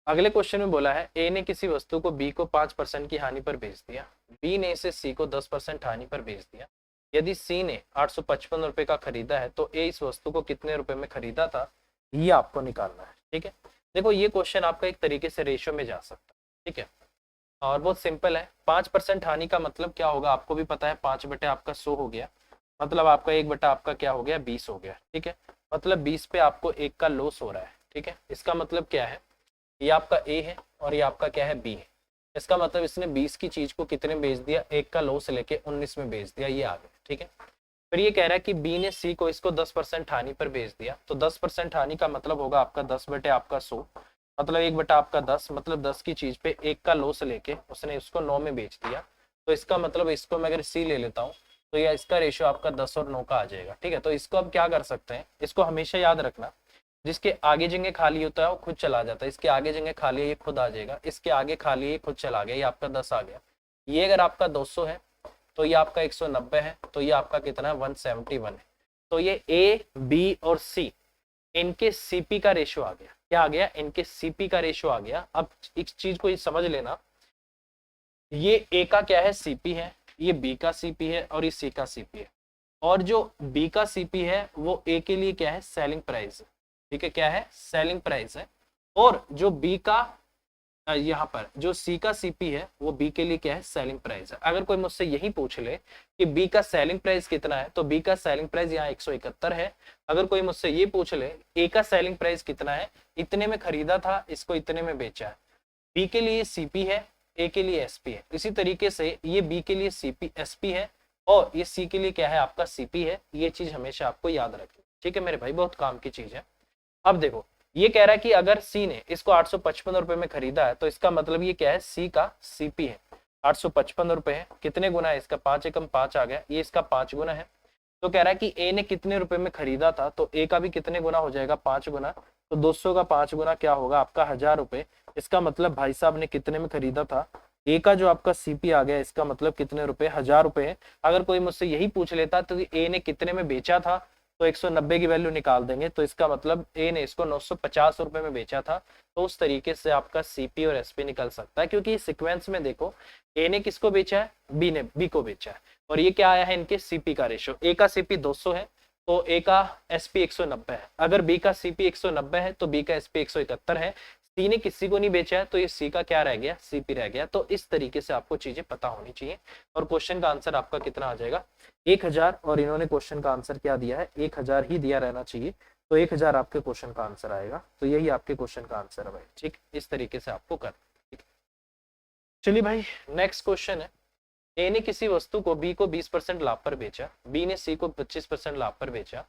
अगले क्वेश्चन में बोला है ए ने किसी वस्तु को बी को 5% की हानि पर बेच दिया, बी ने इसे सी को 10% हानि पर बेच दिया। यदि सी ने 855 रुपए का खरीदा है तो ए इस वस्तु को कितने रुपए में खरीदा था, ये आपको निकालना है। ठीक है, देखो ये क्वेश्चन आपका एक तरीके से रेशियो में जा सकता है। ठीक है, और बहुत सिंपल है। 5% हानि का मतलब क्या होगा, आपको भी पता है, 5 बटे आपका 100 हो गया, मतलब आपका 1 बटा आपका क्या हो गया, 20 हो गया। ठीक है, मतलब 20 पे आपको 1 का लॉस हो रहा है। ठीक है, इसका मतलब क्या है, ये आपका ए है और ये आपका क्या है, बी है। इसका मतलब इसने 20 की चीज को कितने में बेच दिया, 1 का लॉस लेके 19 में बेच दिया, ये आ गया। ठीक है, फिर ये कह रहा है कि बी ने सी को इसको 10% हानि पर बेच दिया, तो 10% हानि का मतलब होगा आपका 10 बटे आपका 100, मतलब 1 बटा आपका 10, मतलब 10 की चीज पे 1 का लॉस लेके उसने इसको 9 में बेच दिया। तो इसका मतलब इसको मैं अगर सी ले लेता हूँ तो यह इसका रेशियो आपका 10 और 9 का आ जाएगा। ठीक है, तो इसको अब क्या कर सकते हैं, इसको हमेशा याद रखना, जिसके आगे जगह खाली होता है वो खुद चला जाता है, इसके आगे जगह खाली है ये खुद आ जाएगा, इसके आगे खाली है ये खुद चला गया, ये आपका 10 आ गया। ये अगर आपका 200 है तो ये आपका 190 है, तो ये आपका कितना है, 171 है। तो ये ए बी और सी इनके सीपी का रेशियो आ गया, क्या आ गया, इनके सीपी का रेशियो आ गया। अब इस चीज को ये समझ लेना, ये ए का क्या है, सीपी है, ये बी का सीपी है और ये सी का सीपी है, और जो बी का सीपी है वो ए के लिए क्या है, सेलिंग प्राइस है। ठीक है, क्या है, सेलिंग प्राइस है। और जो बी का यहाँ पर जो सी का सीपी है वो बी के लिए क्या है, सेलिंग प्राइस है। अगर कोई मुझसे यही पूछ ले कि बी का सेलिंग प्राइस कितना है, तो बी का सेलिंग प्राइस यहाँ 171 है। अगर कोई मुझसे ये पूछ ले ए का सेलिंग प्राइस कितना है, इतने में खरीदा था, इसको इतने में बेचा है, बी के लिए सीपी है, ए के लिए एसपी है। इसी तरीके से ये बी के लिए सीपी एसपी है और ये सी के लिए क्या है, आपका सीपी है। ये चीज हमेशा आपको याद रखनी। ठीक है मेरे भाई, बहुत काम की चीज है। अब देखो ये कह रहा है कि अगर सी ने इसको 855 रुपए में खरीदा है तो इसका मतलब ये क्या है, सी का सीपी है 855 रुपए है। कितने गुना है इसका, 5 एकम 5 आ गया, ये इसका 5 गुना है। तो कह रहा है कि ए ने कितने रुपए में खरीदा था, तो ए का भी कितने गुना हो जाएगा, 5 गुना। तो 200 का 5 गुना क्या होगा आपका 1000 रुपए। इसका मतलब भाई साहब ने कितने में खरीदा था, ए का जो आपका सीपी आ गया इसका मतलब कितने रुपए, 1000 रुपए है। अगर कोई मुझसे यही पूछ लेता तो ए ने कितने में बेचा था, तो 190 की वैल्यू निकाल देंगे, तो इसका मतलब ए ने इसको 950 रुपए में बेचा था। तो उस तरीके से आपका सीपी और एसपी निकल सकता है, क्योंकि सीक्वेंस में देखो ए ने किसको बेचा है, बी ने बी को बेचा है, और ये क्या आया है इनके सीपी का रेशियो, ए का सीपी 200 है तो ए का एसपी 190 है, अगर बी का सीपी 190 है तो बी का एसपी 171 है, सी ने किसी को नहीं बेचा है तो ये सी का क्या रह गया, सीपी रह गया। तो इस तरीके से आपको चीजें पता होनी चाहिए, और क्वेश्चन का आंसर आपका कितना आ जाएगा 1000, और इन्होंने क्वेश्चन का आंसर क्या दिया है 1000 ही दिया रहना चाहिए, तो 1000 आपके क्वेश्चन का आंसर आएगा। तो यही आपके क्वेश्चन का आंसर है भाई, ठीक, इस तरीके से आपको कर, ठीक। चलिए भाई नेक्स्ट क्वेश्चन है, ए ने किसी वस्तु को बी को 20% लाभ पर बेचा, बी ने सी को 25% लाभ पर बेचा,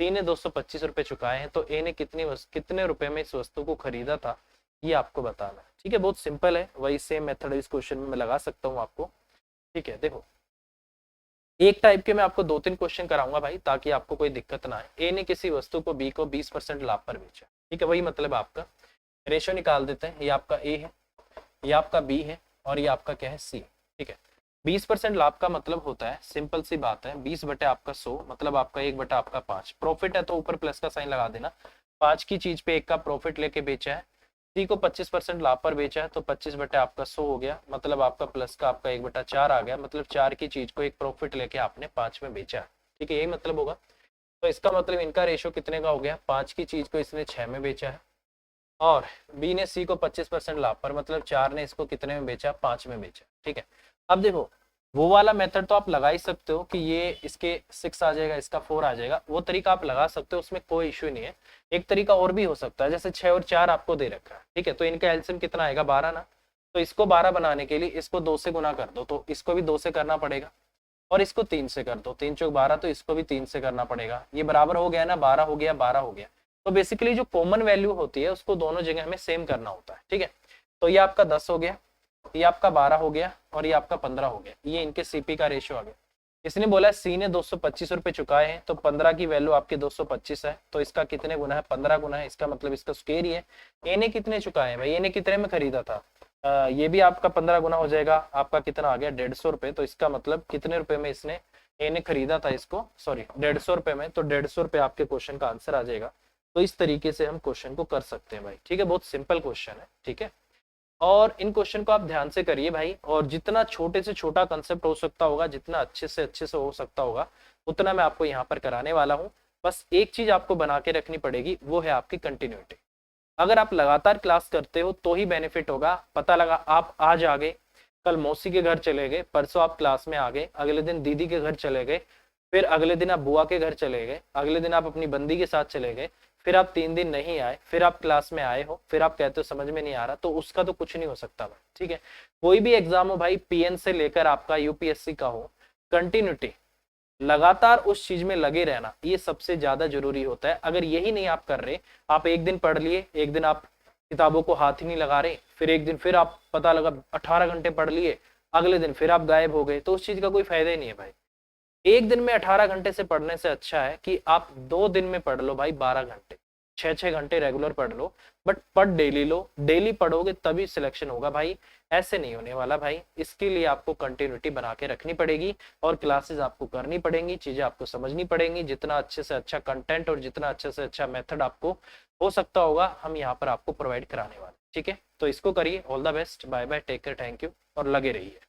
सी ने 225 रुपए चुकाए हैं, तो ए ने कितने रुपए में इस वस्तु को खरीदा था, ये आपको बताना है। ठीक है, बहुत सिंपल है, वही सेम मेथड इस क्वेश्चन में मैं लगा सकता हूँ आपको। ठीक है, देखो एक टाइप के मैं आपको 2-3 क्वेश्चन कराऊंगा भाई, ताकि आपको कोई दिक्कत ना आए। ए ने किसी वस्तु को बी को 20% लाभ पर बेचा, ठीक है, वही मतलब आपका रेशियो निकाल देते हैं, ये आपका ए है, ये आपका बी है, और ये आपका क्या है सी। ठीक है, 20% लाभ का मतलब होता है, सिंपल सी बात है, 20 बटे आपका 100 मतलब आपका 1 बटा आपका 5, प्रॉफिट है तो ऊपर प्लस का साइन लगा देना, 5 की चीज पे 1 का प्रॉफिट लेके बेचा है, सी को 25% लाभ पर बेचा है, तो 25 बटे आपका 100 हो गया, मतलब आपका प्लस का आपका 1 बटा 4 आ गया, मतलब 4 की चीज को एक प्रॉफिट लेके आपने 5 में बेचा। ठीक है, यही मतलब होगा। तो इसका मतलब इनका रेशियो कितने का हो गया, 5 की चीज को इसने 6 में बेचा है, और बी ने सी को 25% लाभ पर, मतलब 4 ने इसको कितने में बेचा, 5 में बेचा। ठीक है, अब देखो वो वाला मेथड तो आप लगा ही सकते हो कि ये इसके 6 आ जाएगा, इसका 4 आ जाएगा, वो तरीका आप लगा सकते हो, उसमें कोई इश्यू नहीं है। एक तरीका और भी हो सकता है, जैसे 6 और 4 आपको दे रखा है, ठीक है, तो इनका एलसीएम कितना आएगा 12 ना, तो इसको 12 बनाने के लिए इसको 2 से गुना कर दो, तो इसको भी 2 से करना पड़ेगा, और इसको 3 से कर दो, 3 चौक 12, तो इसको भी 3 से करना पड़ेगा, ये बराबर हो गया ना, 12 हो गया, 12 हो गया। तो बेसिकली जो कॉमन वैल्यू होती है उसको दोनों जगह हमें सेम करना होता है। ठीक है, तो ये आपका 10 हो गया, ये आपका 12 हो गया, और ये आपका 15 हो गया, ये इनके सीपी का रेशियो आ गया। इसने बोला सी ने 225 रुपए चुकाए हैं, तो 15 की वैल्यू आपकी 225 है, तो इसका कितने गुना है, 15 गुना है, इसका मतलब इसका स्क्वायर ही है। ए ने कितने चुकाए हैं भाई, ए ने कितने में खरीदा था, ये भी आपका 15 गुना हो जाएगा, आपका कितना आ गया 150 रुपए, तो इसका मतलब कितने रुपए में इसने ए ने खरीदा था इसको, सॉरी 150 रुपए में, तो 150 रुपए आपके क्वेश्चन का आंसर आ जाएगा। तो इस तरीके से हम क्वेश्चन को कर सकते हैं भाई। ठीक है, बहुत सिंपल क्वेश्चन है। ठीक है, और इन क्वेश्चन को आप ध्यान से करिए भाई, और जितना छोटे से छोटा कंसेप्ट हो सकता होगा, जितना अच्छे से हो सकता होगा, उतना मैं आपको यहाँ पर कराने वाला हूँ। बस एक चीज आपको बना के रखनी पड़ेगी, वो है आपकी कंटिन्यूटी। अगर आप लगातार क्लास करते हो तो ही बेनिफिट होगा। पता लगा आप आज आ गए, कल मौसी के घर चले गए, परसों आप क्लास में आ गए, अगले दिन दीदी के घर चले गए, फिर अगले दिन आप बुआ के घर चले गए, अगले दिन आप अपनी बंदी के साथ चले गए, फिर आप 3 दिन नहीं आए, फिर आप क्लास में आए हो, फिर आप कहते हो समझ में नहीं आ रहा, तो उसका तो कुछ नहीं हो सकता भाई। ठीक है, कोई भी एग्जाम हो भाई, पीएन से लेकर आपका यूपीएससी का हो, कंटिन्यूटी, लगातार उस चीज में लगे रहना, ये सबसे ज्यादा जरूरी होता है। अगर यही नहीं आप कर रहे, आप एक दिन पढ़ लिए, एक दिन आप किताबों को हाथ ही नहीं लगा रहे, फिर एक दिन फिर आप पता लगा 18 घंटे पढ़ लिए, अगले दिन फिर आप गायब हो गए, तो उस चीज का कोई फायदा ही नहीं है भाई। एक दिन में 18 घंटे से पढ़ने से अच्छा है कि आप 2 दिन में पढ़ लो भाई 12 घंटे, 6-6 घंटे रेगुलर पढ़ लो, बट पढ़ डेली लो, डेली पढ़ोगे तभी सिलेक्शन होगा भाई, ऐसे नहीं होने वाला भाई। इसके लिए आपको कंटिन्यूटी बना के रखनी पड़ेगी, और क्लासेस आपको करनी पड़ेंगी, चीजें आपको समझनी पड़ेंगी, जितना अच्छे से अच्छा कंटेंट और जितना अच्छे से अच्छा मेथड आपको हो सकता होगा, हम यहाँ पर आपको प्रोवाइड कराने वाले। ठीक है, तो इसको करिए, all the best, bye bye, take care, thank you, और लगे रहिए।